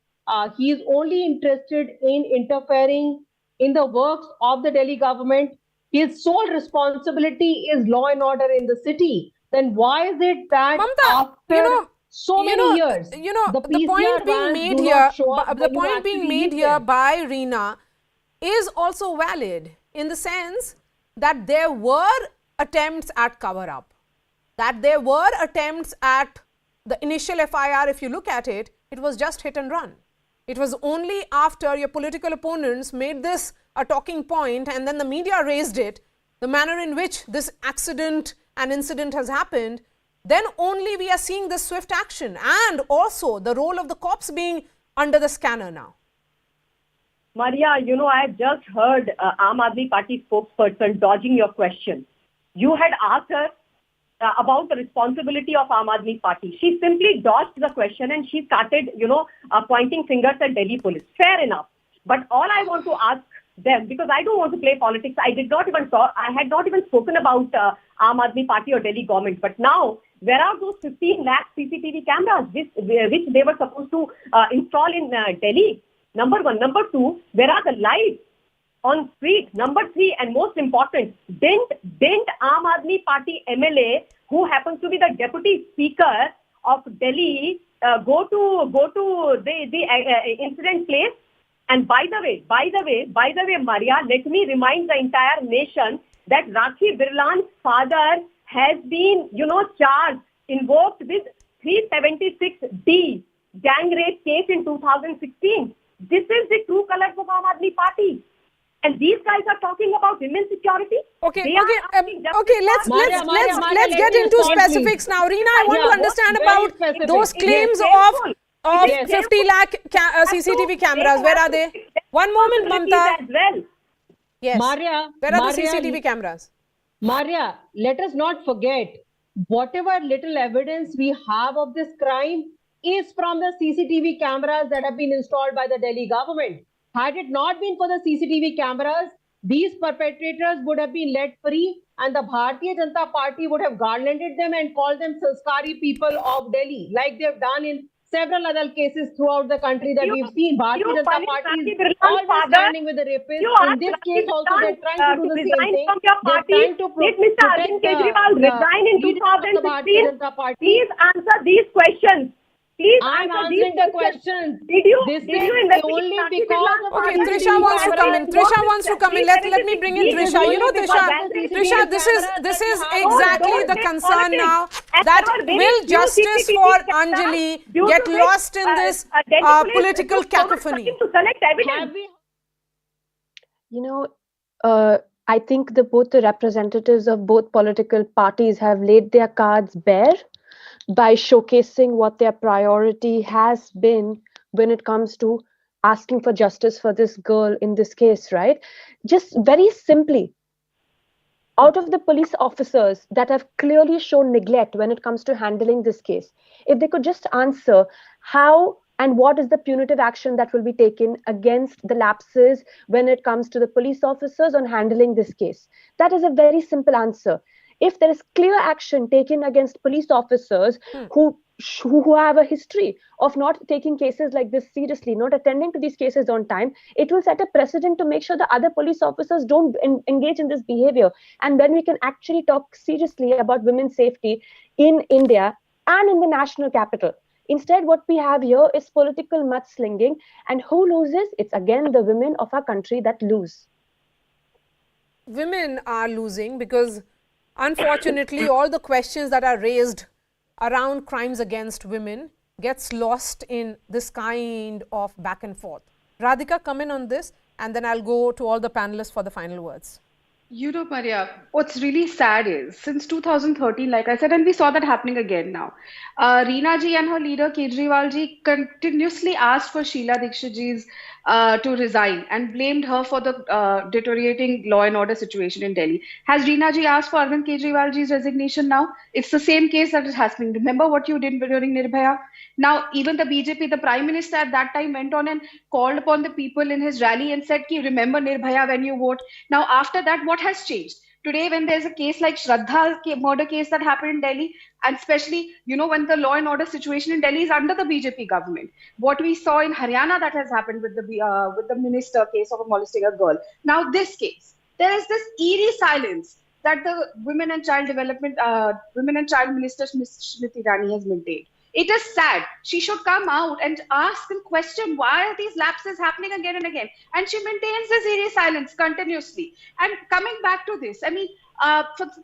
he is only interested in interfering in the works of the Delhi government. His sole responsibility is law and order in the city. Then why is it that after so many years, the point being made here, the point being made here by Reena is also valid in the sense that there were attempts at cover-up, that there were attempts at the initial FIR. If you look at it, it was just hit and run. It was only after your political opponents made this a talking point and then the media raised it, the manner in which this accident and incident has happened, then only we are seeing this swift action and also the role of the cops being under the scanner now. Maria, I have just heard Aam Aadmi Party spokesperson dodging your question. You had asked her about the responsibility of Aam Aadmi Party. She simply dodged the question and she started, pointing fingers at Delhi police. Fair enough. But all I want to ask them, because I don't want to play politics, I had not even spoken about Aam Aadmi Party or Delhi government. But now, where are those 15 lakh CCTV cameras which they were supposed to install in Delhi? Number one. Number two, where are the lights on street? Number three, and most important, didn't Aam Aadmi Party MLA, who happens to be the deputy speaker of Delhi, go to the incident place? And by the way, Maria, let me remind the entire nation that Rakhi Birlan's father has been, charged, invoked with 376D gang rape case in 2016. This is the true colors of Aam Aadmi Party. And these guys are talking about women's security. Okay, let's get into specifics now. Reena, I want to understand about those claims of 50 lakh CCTV cameras. Where are they? One moment, Mamta. Yes. Maria, where are the CCTV cameras? Maria, let us not forget, whatever little evidence we have of this crime is from the CCTV cameras that have been installed by the Delhi government. Had it not been for the CCTV cameras, these perpetrators would have been let free and the Bharatiya Janata Party would have garlanded them and called them Sanskari people of Delhi, like they've done in several other cases throughout the country that we've seen. Bharatiya Janata Party is always father, standing with the rapists. In this case also they're trying to do the same thing. They're trying to did Mr. Arvind Kejriwal resign in leaders of the Bharatiya 2016? Janata Party. Please answer these questions. Please I'm answer answering these the questions. Did you investigate only because of Okay, Trisha wants to come in. Trisha wants to come in. Let me bring in Trisha. You know, Trisha, this is exactly the concern now, that will justice for Anjali get lost in this political cacophony? You know, I think both the representatives of both political parties have laid their cards bare by showcasing what their priority has been when it comes to asking for justice for this girl in this case, right? Just very simply, out of the police officers that have clearly shown neglect when it comes to handling this case, if they could just answer how and what is the punitive action that will be taken against the lapses when it comes to the police officers on handling this case. That is a very simple answer. If there is clear action taken against police officers who have a history of not taking cases like this seriously, not attending to these cases on time, it will set a precedent to make sure the other police officers don't engage in this behavior. And then we can actually talk seriously about women's safety in India and in the national capital. Instead, what we have here is political mudslinging, and who loses? It's again the women of our country that lose. Women are losing because, unfortunately, all the questions that are raised around crimes against women gets lost in this kind of back and forth. Radhika, come in on this, and then I'll go to all the panelists for the final words. You know, Maria, what's really sad is since 2013, like I said, and we saw that happening again now, Reena ji and her leader Kejriwal ji continuously asked for Sheila Dikshit ji's to resign and blamed her for the deteriorating law and order situation in Delhi. Has Reena ji asked for Arvind Kejriwal ji's resignation now? It's the same case that is happening. Remember what you did during Nirbhaya? Now, even the BJP, the Prime Minister at that time went on and called upon the people in his rally and said, "Ki remember Nirbhaya when you vote." Now, after that, what has changed? Today, when there's a case like Shraddha's murder case that happened in Delhi, and especially, you know, when the law and order situation in Delhi is under the BJP government, what we saw in Haryana that has happened with the minister case of molesting a girl. Now, this case, there is this eerie silence that the Women and Child Minister Smriti Irani has maintained. It is sad. She should come out and ask and question why are these lapses happening again and again. And she maintains this eerie silence continuously. And coming back to this, I mean,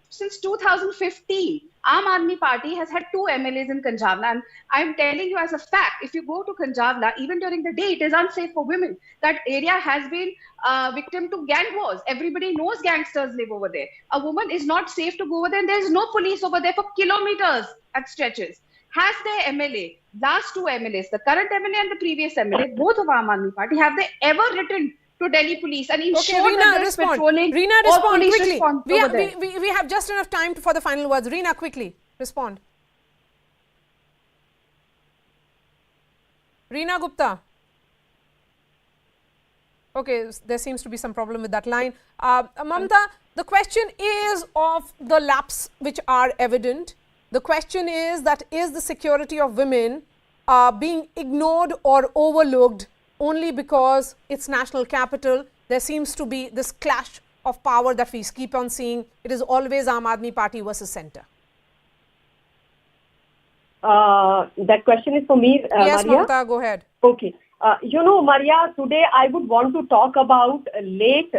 since 2015, Aam Aadmi Party has had 2 MLAs in Kanjavla. And I'm telling you as a fact, if you go to Kanjavla, even during the day, it is unsafe for women. That area has been victim to gang wars. Everybody knows gangsters live over there. A woman is not safe to go over there, and there is no police over there for kilometers at stretches. Has their MLA, last 2 MLAs, the current MLA and the previous MLA, both of Aam Aadmi Party, have they ever written to Delhi police and ensured that there is patrolling or police response over there? We have just enough time for the final words. Reena, quickly, respond. Reena Gupta. Okay, there seems to be some problem with that line. Mamta, the question is of the lapse which are evident. The question is that is the security of women being ignored or overlooked only because it's national capital? There seems to be this clash of power that we keep on seeing. It is always Aam Aadmi Party versus centre. That question is for me, yes, Maria? Mamta, go ahead. Okay. You know, Maria, today I would want to talk about late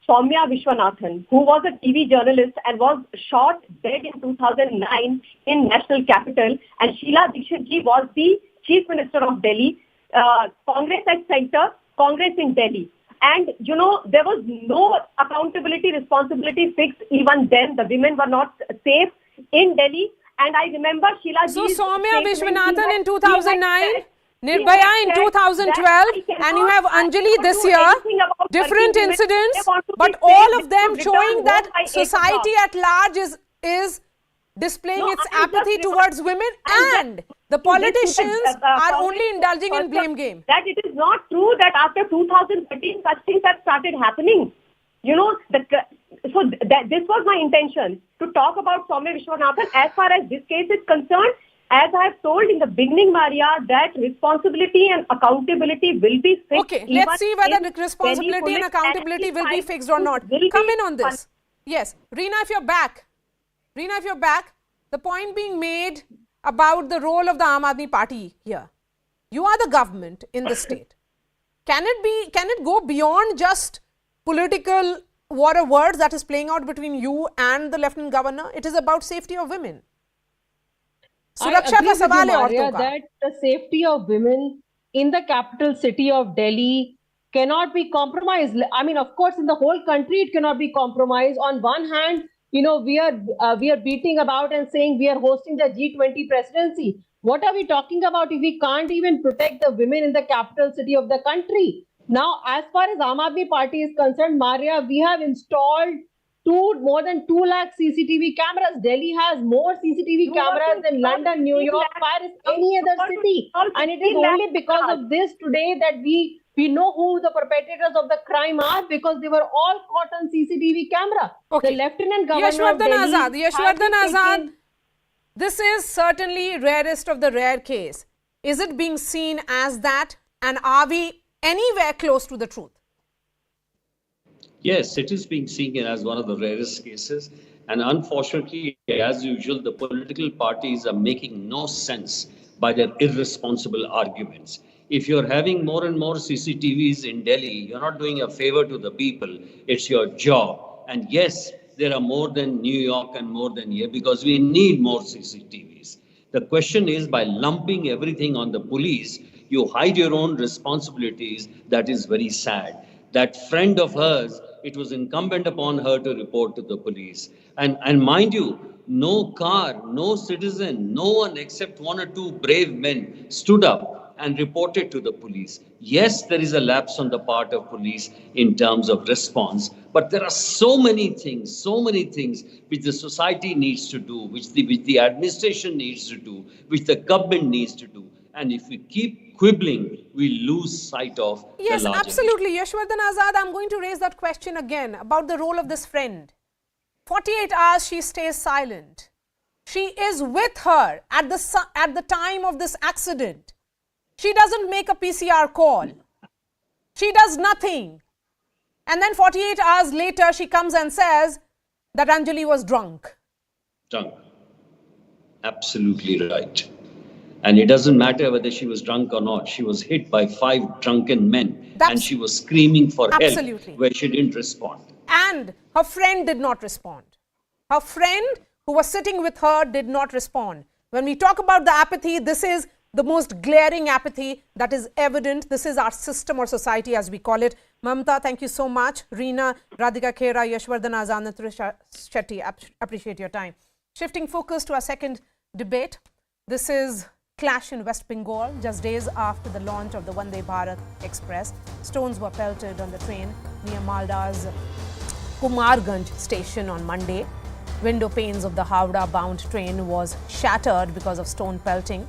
Soumya Vishwanathan, who was a TV journalist and was shot dead in 2009 in national capital. And Sheila Dikshit ji was the Chief Minister of Delhi, Congress at center, Congress in Delhi. And, you know, there was no accountability, responsibility fixed even then. The women were not safe in Delhi. And I remember Sheila ji. So, Soumya Vishwanathan in 2009? Nirbhaya in 2012, and you have Anjali this year, different incidents, but all of them showing that society at large is displaying its apathy towards women, and the politicians are only indulging in blame game. That it is not true that after 2013 such things have started happening. You know, this was my intention, to talk about Soumya Vishwanathan. As far as this case is concerned, as I have told in the beginning, Maria, that responsibility and accountability will be fixed. Okay, let's see whether the responsibility and accountability will be fixed or not. Come in on this. Yes, Reena, if you're back. Reena, if you're back, the point being made about the role of the Aam Aadmi Party here. You are the government in the state. Can it go beyond just political war of words that is playing out between you and the Lieutenant Governor? It is about safety of women. Suraksha ka sawal hai aurton ka. That the safety of women in the capital city of Delhi cannot be compromised. I mean, of course, in the whole country, it cannot be compromised. On one hand, you know, we are beating about and saying we are hosting the G20 presidency. What are we talking about if we can't even protect the women in the capital city of the country? Now, as far as Aam Aadmi Party is concerned, Maria, we have installed more than 2 lakh CCTV cameras. Delhi has more CCTV cameras than London, New York, Paris, any other city. And it is only because of this today that we know who the perpetrators of the crime are, because they were all caught on CCTV camera. Okay. The Lieutenant Governor Yashwardhan Azad, this is certainly rarest of the rare case. Is it being seen as that? And are we anywhere close to the truth? Yes, it is being seen as one of the rarest cases. And unfortunately, as usual, the political parties are making no sense by their irresponsible arguments. If you're having more and more CCTVs in Delhi, you're not doing a favor to the people. It's your job. And yes, there are more than New York and more than here because we need more CCTVs. The question is, by lumping everything on the police, you hide your own responsibilities. That is very sad. That friend of hers, it was incumbent upon her to report to the police. And mind you, no car, no citizen, no one except 1 or 2 brave men stood up and reported to the police. Yes, there is a lapse on the part of police in terms of response, but there are so many things which the society needs to do, which the administration needs to do, which the government needs to do. And if we keep quibbling, we lose sight of yes, the larger absolutely. Yashwardhan Azad, I'm going to raise that question again about the role of this friend. 48 hours she stays silent. She is with her at the time of this accident. She doesn't make a PCR call. She does nothing. And then 48 hours later, she comes and says that Anjali was drunk. Drunk. Absolutely right. And it doesn't matter whether she was drunk or not. She was hit by 5 drunken men. And she was screaming for help where she didn't respond. And her friend did not respond. Her friend who was sitting with her did not respond. When we talk about the apathy, this is the most glaring apathy that is evident. This is our system or society as we call it. Mamta, thank you so much. Reena, Radhika Khera, Yashwardhan Azad, Naturish Shetty, appreciate your time. Shifting focus to our second debate. This is clash in West Bengal. Just days after the launch of the Vande Bharat Express, stones were pelted on the train near Malda's Kumarganj station on Monday. Window panes of the Howrah-bound train was shattered because of stone pelting.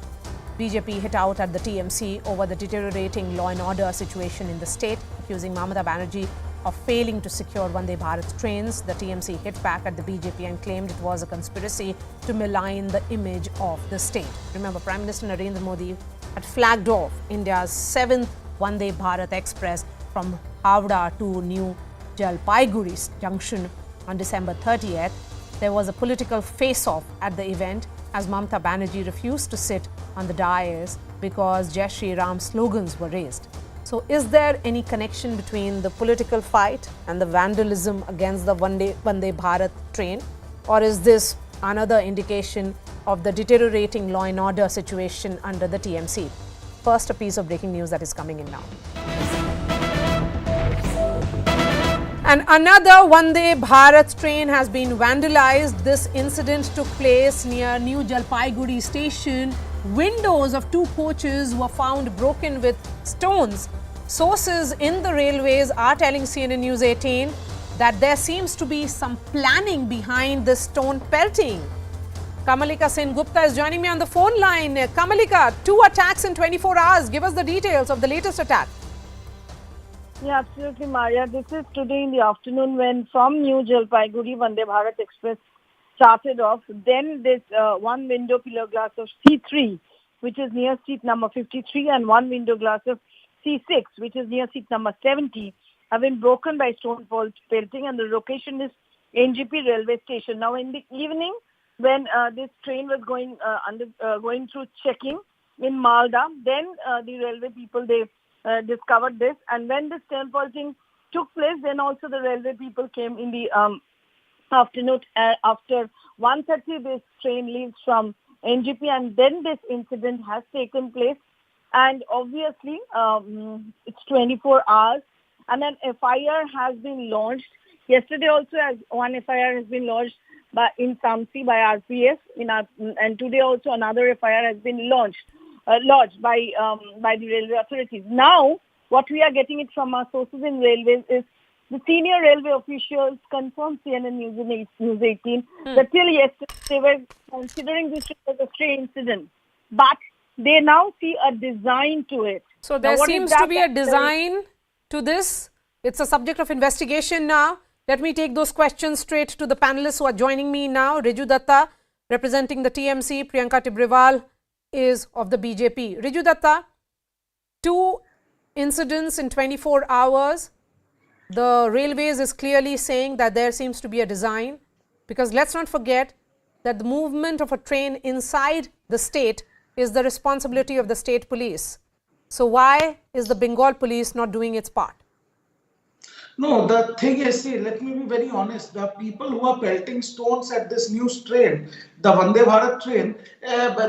BJP hit out at the TMC over the deteriorating law and order situation in the state, accusing Mamata Banerjee of failing to secure Vande Bharat trains. The TMC hit back at the BJP and claimed it was a conspiracy to malign the image of the state. Remember, Prime Minister Narendra Modi had flagged off India's 7th Vande Bharat Express from Howrah to New Jalpaiguri junction on December 30th. There was a political face-off at the event as Mamata Banerjee refused to sit on the dais because Jai Shri Ram slogans were raised. So is there any connection between the political fight and the vandalism against the Vande Bharat train? Or is this another indication of the deteriorating law and order situation under the TMC? First, a piece of breaking news that is coming in now. And another Vande Bharat train has been vandalized. This incident took place near New Jalpaiguri station. Windows of 2 coaches were found broken with stones. Sources in the railways are telling CNN News 18 that there seems to be some planning behind this stone pelting. Kamalika Sen Gupta is joining me on the phone line. Kamalika, 2 attacks in 24 hours. Give us the details of the latest attack. Yeah, absolutely, Maria. This is today in the afternoon when from New Jalpaiguri Vande Bharat Express started off. Then this one window pillar glass of C3, which is near seat number 53, and one window glass of C6, which is near seat number 70, have been broken by stone pelting, and the location is NGP railway station. Now, in the evening, when this train was going through checking in Malda, then the railway people, they discovered this, and when the stone pelting took place, then also the railway people came in the afternoon. After 1:30, this train leaves from NGP, and then this incident has taken place. And obviously, it's 24 hours, and an FIR has been launched. Yesterday also, as one FIR has been lodged in Samsi by RPF, and today also another FIR has been lodged by the railway authorities. Now, what we are getting it from our sources in railways is the senior railway officials confirmed CNN News 18 that till yesterday they were considering this as a stray incident, but they now see a design to it. So there seems to be a design to this. It's a subject of investigation now. Let me take those questions straight to the panelists who are joining me now. Riju Datta, representing the TMC, Priyanka Tibrewal is of the BJP. Riju Datta, 2 incidents in 24 hours. The railways is clearly saying that there seems to be a design, because let's not forget that the movement of a train inside the state is the responsibility of the state police. So why is the Bengal police not doing its part? No, the thing is, see, let me be very honest. The people who are pelting stones at this news train, the Vande Bharat train,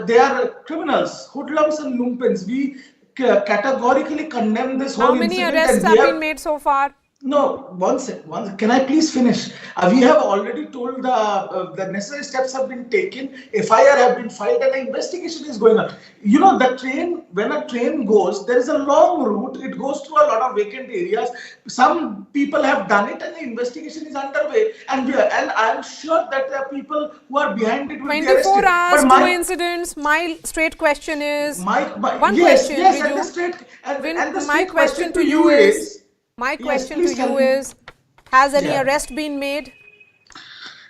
they are criminals, hoodlums and lumpens. We categorically condemn this whole incident. How many arrests have been made so far? No, one second. Can I please finish? We have already told the necessary steps have been taken. FIR have been filed, and the investigation is going on. You know, the train, when a train goes, there is a long route. It goes through a lot of vacant areas. Some people have done it, and the investigation is underway. And I am sure that there are people who are behind it will be arrested. 24 hours, 2 incidents. My straight question is my question to you is. My question to you is, has any arrest been made?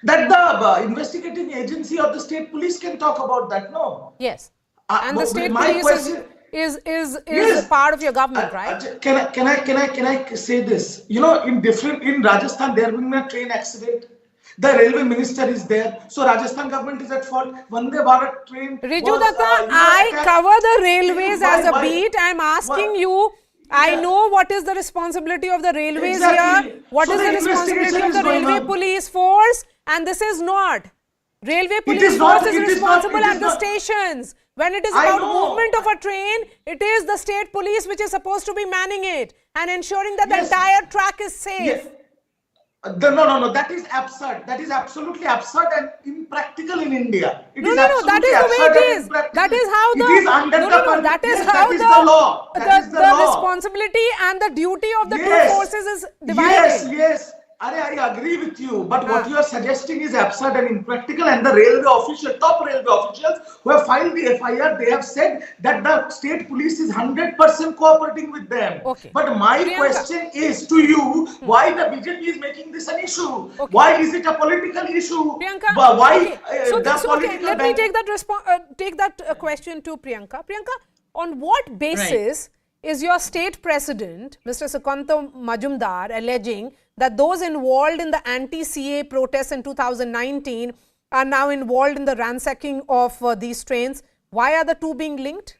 That the investigating agency of the state police can talk about that, no? Yes. And the state police is part of your government, right? Can I say this? You know, in Rajasthan, there has been a train accident. The railway minister is there. So Rajasthan government is at fault. Vande Bharat train. Riju Datta, I cover the railways as a beat. I am asking you. I know what is the responsibility of the railways here, what is the responsibility of the railway police force, and this is not. Railway police force is responsible at the stations. When it is about movement of a train, it is the state police which is supposed to be manning it and ensuring that the entire track is safe. Yes. No, that is absurd. That is absolutely absurd and impractical in India. No, that is the way it is. That is how the law. The responsibility and the duty of the two forces is divided. Yes. I agree with you, but what you are suggesting is absurd and impractical, and the top railway officials who have filed the FIR, they have said that the state police is 100% cooperating with them. Okay. But my question is to you, why the BJP is making this an issue? Okay. Why is it a political issue? Priyanka, why let me take that question to Priyanka. Priyanka, on what basis is your state president, Mr. Sukanta Majumdar, alleging that those involved in the anti-CA protests in 2019 are now involved in the ransacking of these trains? Why are the two being linked?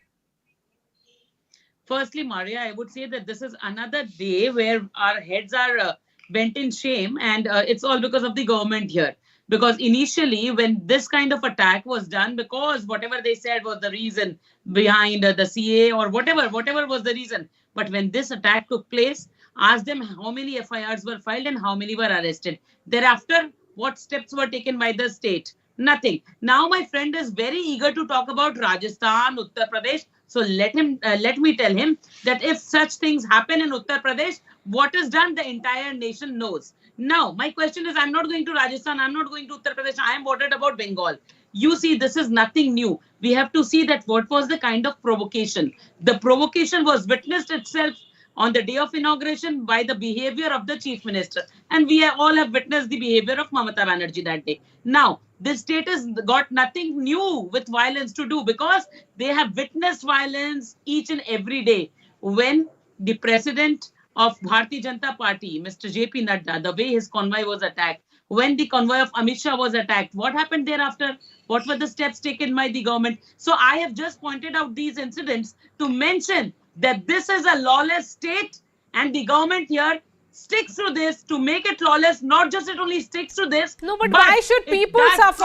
Firstly, Maria, I would say that this is another day where our heads are bent in shame, and it's all because of the government here. Because initially, when this kind of attack was done, because whatever they said was the reason behind the CA or whatever was the reason. But when this attack took place, ask them how many FIRs were filed and how many were arrested. Thereafter, what steps were taken by the state? Nothing. Now my friend is very eager to talk about Rajasthan, Uttar Pradesh. So let me tell him that if such things happen in Uttar Pradesh, what is done, the entire nation knows. Now, my question is, I'm not going to Rajasthan, I'm not going to Uttar Pradesh, I am worried about Bengal. You see, this is nothing new. We have to see that what was the kind of provocation. The provocation was witnessed itself on the day of inauguration by the behavior of the chief minister. And we all have witnessed the behavior of Mamata Banerjee that day. Now, this state has got nothing new with violence to do because they have witnessed violence each and every day. When the president of Bharatiya Janata Party, Mr. J.P. Nadda, the way his convoy was attacked, when the convoy of Amit Shah was attacked, what happened thereafter? What were the steps taken by the government? So I have just pointed out these incidents to mention that this is a lawless state and the government here sticks to this to make it lawless. Not just it only sticks to this. No, but why should people suffer?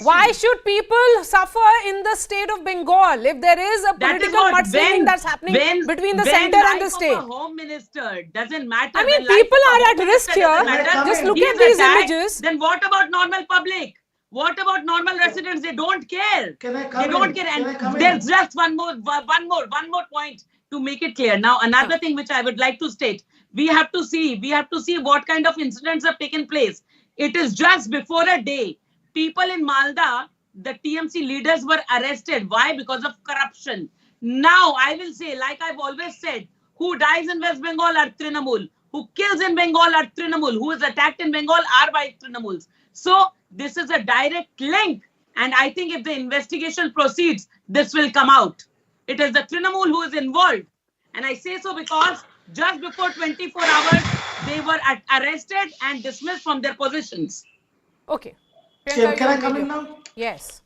Why should people suffer in the state of Bengal if there is a political mudslinging that's happening between the center and the state? The Home Minister doesn't matter. I mean, people are at risk here. Just look at these images. Then what about normal public? What about normal residents? They don't care. They don't care. And there's just one more point to make it clear. Now, another thing which I would like to state, we have to see what kind of incidents have taken place. It is just before a day. People in Malda, the TMC leaders were arrested. Why? Because of corruption. Now, I will say, like I've always said, who dies in West Bengal are Trinamool. Who kills in Bengal are Trinamool. Who is attacked in Bengal are by Trinamools. So, this is a direct link. And I think if the investigation proceeds, this will come out. It is the Trinamool who is involved. And I say so because just before 24 hours, they were arrested and dismissed from their positions. Okay. Can I come in now? Yes.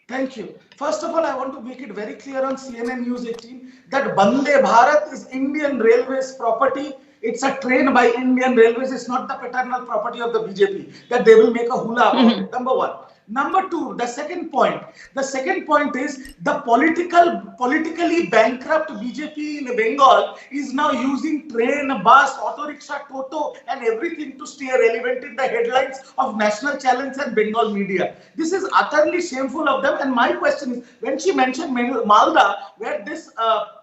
Thank you. First of all, I want to make it very clear on CNN News 18 that Vande Bharat is Indian Railways property. It's a train by Indian Railways. It's not the paternal property of the BJP that they will make a hula about it. Number one. Number two, the second point. The second point is the politically bankrupt BJP in Bengal is now using train, bus, auto rickshaw, toto and everything to stay relevant in the headlines of National Challenge and Bengal media. This is utterly shameful of them. And my question is, when she mentioned Malda, where this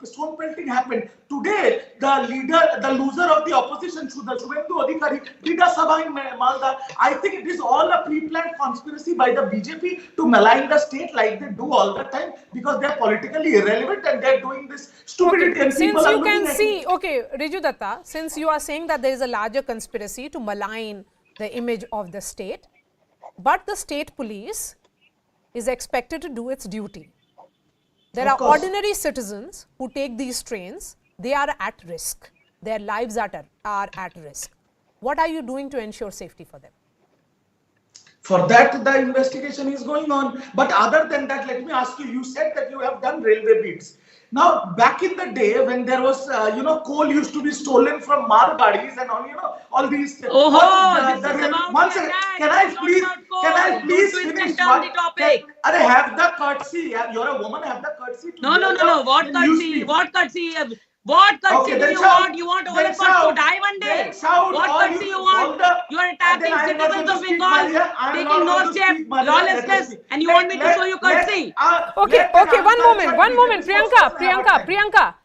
stone pelting happened, today the loser of the opposition, Shubhendu Adhikari, did a sabha in Malda. I think it is all a pre-planned conspiracy by the BJP to malign the state like they do all the time because they are politically irrelevant and they are doing this stupidity. Okay. And since you can see, okay, Riju Datta, since you are saying that there is a larger conspiracy to malign the image of the state, but the state police is expected to do its duty. There are ordinary citizens who take these trains. They are at risk. Their lives are at risk. What are you doing to ensure safety for them? For that, the investigation is going on. But other than that, let me ask you, you said that you have done railway beats. Now, back in the day when there was, coal used to be stolen from Mar Gadis and all, all these. One second. Can I please finish one? Have the courtesy. You're a woman, have the courtesy. No. What courtesy? What courtesy? What courtesy do you want? You want all of us to die one day? What courtesy you want? You are attacking citizens of Bengal, taking no step, lawlessness, and you want me to show you courtesy? Okay, one moment, Priyanka.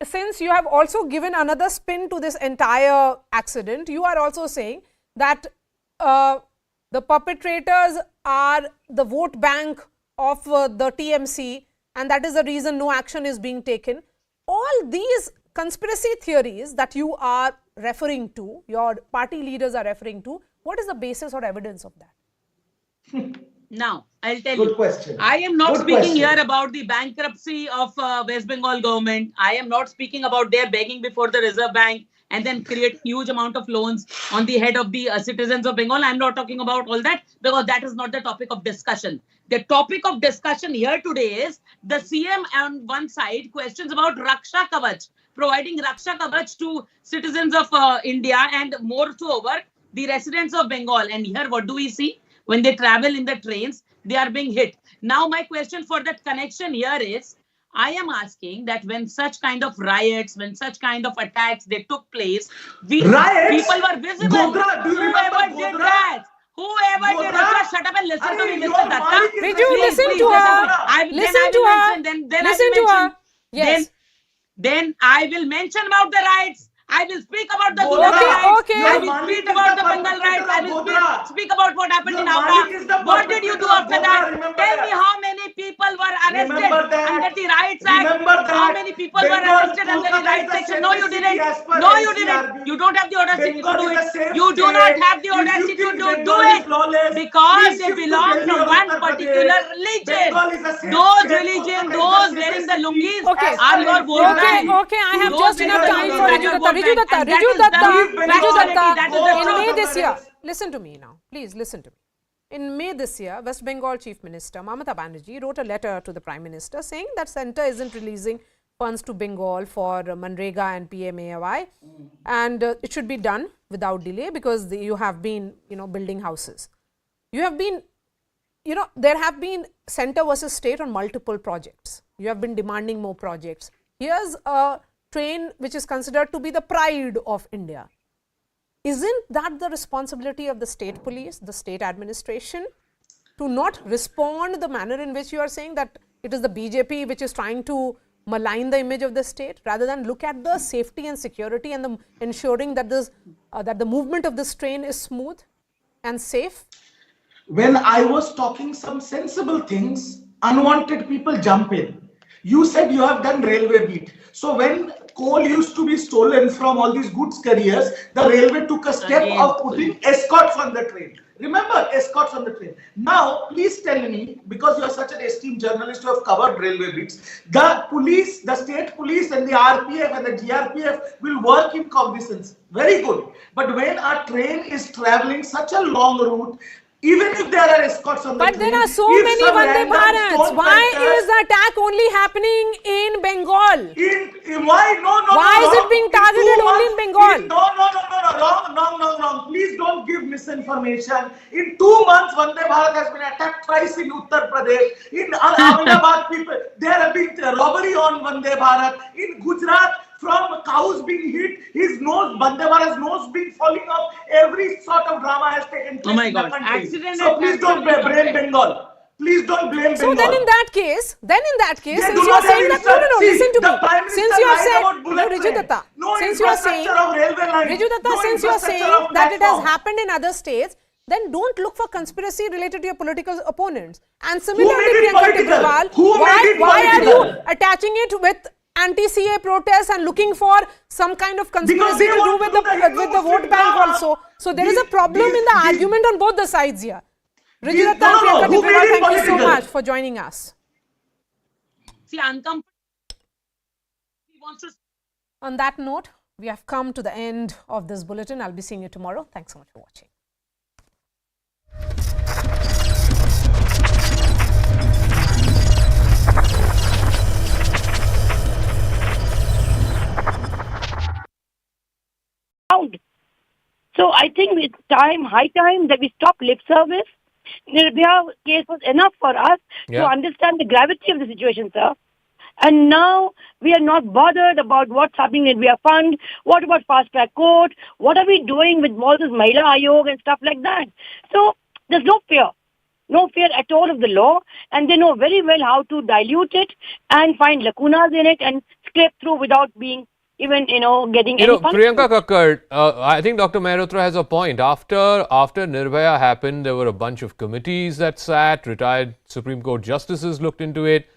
Since you have also given another spin to this entire accident, you are also saying that the perpetrators are the vote bank of the TMC, and that is the reason no action is being taken. All these conspiracy theories that you are referring to, your party leaders are referring to, what is the basis or evidence of that? Now, I'll tell you. Good question. I am not speaking here about the bankruptcy of West Bengal government. I am not speaking about their begging before the Reserve Bank and then create huge amount of loans on the head of the citizens of Bengal. I'm not talking about all that because that is not the topic of discussion. The topic of discussion here today is the CM on one side questions about Raksha Kavach, providing Raksha Kavach to citizens of India and more so over the residents of Bengal. And here what do we see? When they travel in the trains, they are being hit. Now my question for that connection here is, I am asking that when such kind of riots, when such kind of attacks, they took place, people were visible. Godra, do you remember did that? Whoever did that, shut up and listen to me, Mr. Datta. Riju, listen to her. Listen to her. Then I will mention about the riots. I will speak about the Godhra. Gulati riots. Okay. I Your will Malik speak is about the the Bengal perpetrator riots. I of will Godhra. speak about what happened in Your Howrah. Malik is the What did you do perpetrator of after Godhra. that? Remember Tell that. me how many people were arrested Remember that. under the Rights Act. Remember that. How many people were Bengal, arrested under the Kolkata is rights the section? No, you safest city didn't. as per No, you didn't. NCRB. You don't have the audacity Bengal to do is it. a safe You do not state. have the If you audacity think to do Bengal it is lawless, because please they shift to belong Delhi from or one Uttar particular Pradesh. religion. Bengal is a safe Those state. religion, Kolkata is those the wearing safest the city lungis Okay. as are per your vote NCRB. Okay, bank. okay. I have Those just wearing enough the time lungis for are Riju your Datta. vote bank. And that Riju is the reality. That is the in May truth. this year, listen to me now. Please listen to me. In May this year, West Bengal Chief Minister Mamata Banerjee wrote a letter to the Prime Minister saying that centre isn't releasing funds to Bengal for Manrega and PMAY, and it should be done without delay because you have been, building houses. You have been, there have been centre versus state on multiple projects. You have been demanding more projects. Here's a train which is considered to be the pride of India. Isn't that the responsibility of the state police, the state administration, to not respond the manner in which you are saying that it is the BJP which is trying to malign the image of the state, rather than look at the safety and security and the ensuring that that the movement of this train is smooth and safe? When I was talking some sensible things, unwanted people jump in. You said you have done railway beat. So when coal used to be stolen from all these goods carriers, the railway took a step of putting escorts on the train. Remember, escorts on the train. Now, please tell me, because you are such an esteemed journalist who have covered railway beats, the police, the state police and the RPF and the GRPF will work in cognizance. Very good. But when a train is traveling such a long route, even if there are escorts on the train, but there are so many Vande Bharats. Why is the attack only happening in Bengal? Why? No. Why is it being targeted only in Bengal? No. Wrong. Please don't give misinformation. In 2 months, Vande Bharat has been attacked twice in Uttar Pradesh. In Ahmedabad, there have been robbery on Vande Bharat. In Gujarat, from cows being hit, his nose, Vande Bharat's nose being falling off. Every sort of drama has taken place in the country. Accident so please don't blame Bengal. Please don't blame Bengal. So then in that case, since you do are not saying have that, no, See, listen to the me. Prime Since Minister you have lied said, about bullet Riju train. Datta, No since you are saying, infrastructure of railway lines. Riju Datta, No since you are saying infrastructure of that it has platform. happened in other states, then don't look for conspiracy related to your political opponents. And made similarly, it Priyanka political? Tibrewal, Who made it why are you political? attaching it with anti-CA protests and looking for some kind of conspiracy to do with the vote bank also? So there is a problem in the argument on both the sides here. Riju Datta and Priyanka Who made Tibrewal, it thank you so political? much for joining us. See, uncomfortable. He wants to. On that note, we have come to the end of this bulletin. I'll be seeing you tomorrow. Thanks so much for watching. So I think it's high time that we stop lip service. Nirbhaya case was enough for us to understand the gravity of the situation, sir. And now we are not bothered about what's happening in Nirbhaya Fund. What about fast track court? What are we doing with all this Mahila Ayog and stuff like that? So there's no fear at all of the law, and they know very well how to dilute it and find lacunas in it and scrape through without being even, getting any punishment. Priyanka Kakkad, I think Dr. Mehrotra has a point. After Nirbhaya happened, there were a bunch of committees that sat, retired Supreme Court justices looked into it.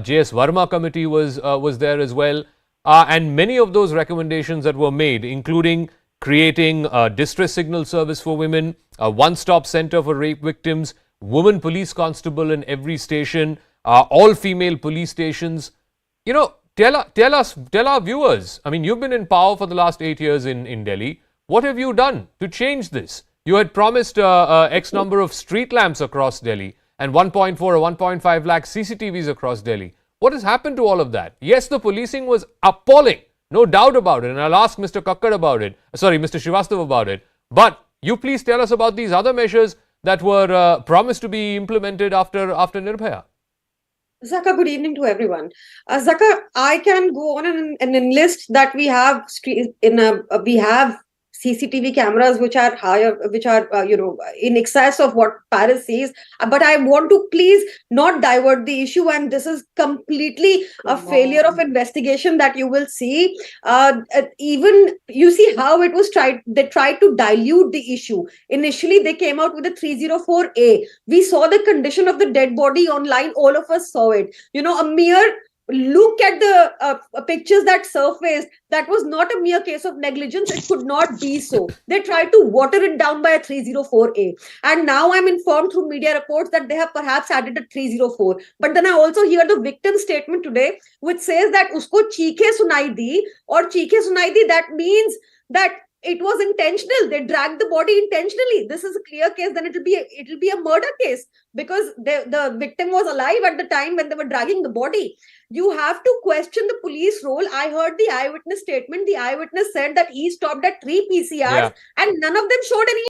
J.S. Verma committee was there as well. And many of those recommendations that were made, including creating a distress signal service for women, a one-stop center for rape victims, woman police constable in every station, all female police stations. Tell our viewers, I mean, you've been in power for the last 8 years in Delhi. What have you done to change this? You had promised X number of street lamps across Delhi and 1.4 or 1.5 lakh CCTVs across Delhi. What has happened to all of that? Yes, the policing was appalling, no doubt about it. And I'll ask Mr. Kakkad about it. Sorry, Mr. Srivastava about it. But you please tell us about these other measures that were promised to be implemented after Nirbhaya. Zaka, good evening to everyone. Zaka, I can go on and enlist that we have CCTV cameras which are higher, which are in excess of what Paris says. But I want to please not divert the issue, and this is completely a failure of investigation that you will see. Even you see how it was tried. They tried to dilute the issue. Initially, they came out with a 304A. We saw the condition of the dead body online. All of us saw it. A mere look at the pictures that surfaced. That was not a mere case of negligence. It could not be so. They tried to water it down by a 304A. And now I'm informed through media reports that they have perhaps added a 304. But then I also hear the victim's statement today, which says that usko cheekhe sunai di, or cheekhe sunai di, that means that it was intentional. They dragged the body intentionally. This is a clear case. Then it'll be a murder case, because the victim was alive at the time when they were dragging the body. You have to question the police role. I heard the eyewitness statement. The eyewitness said that he stopped at 3 PCRs and none of them showed any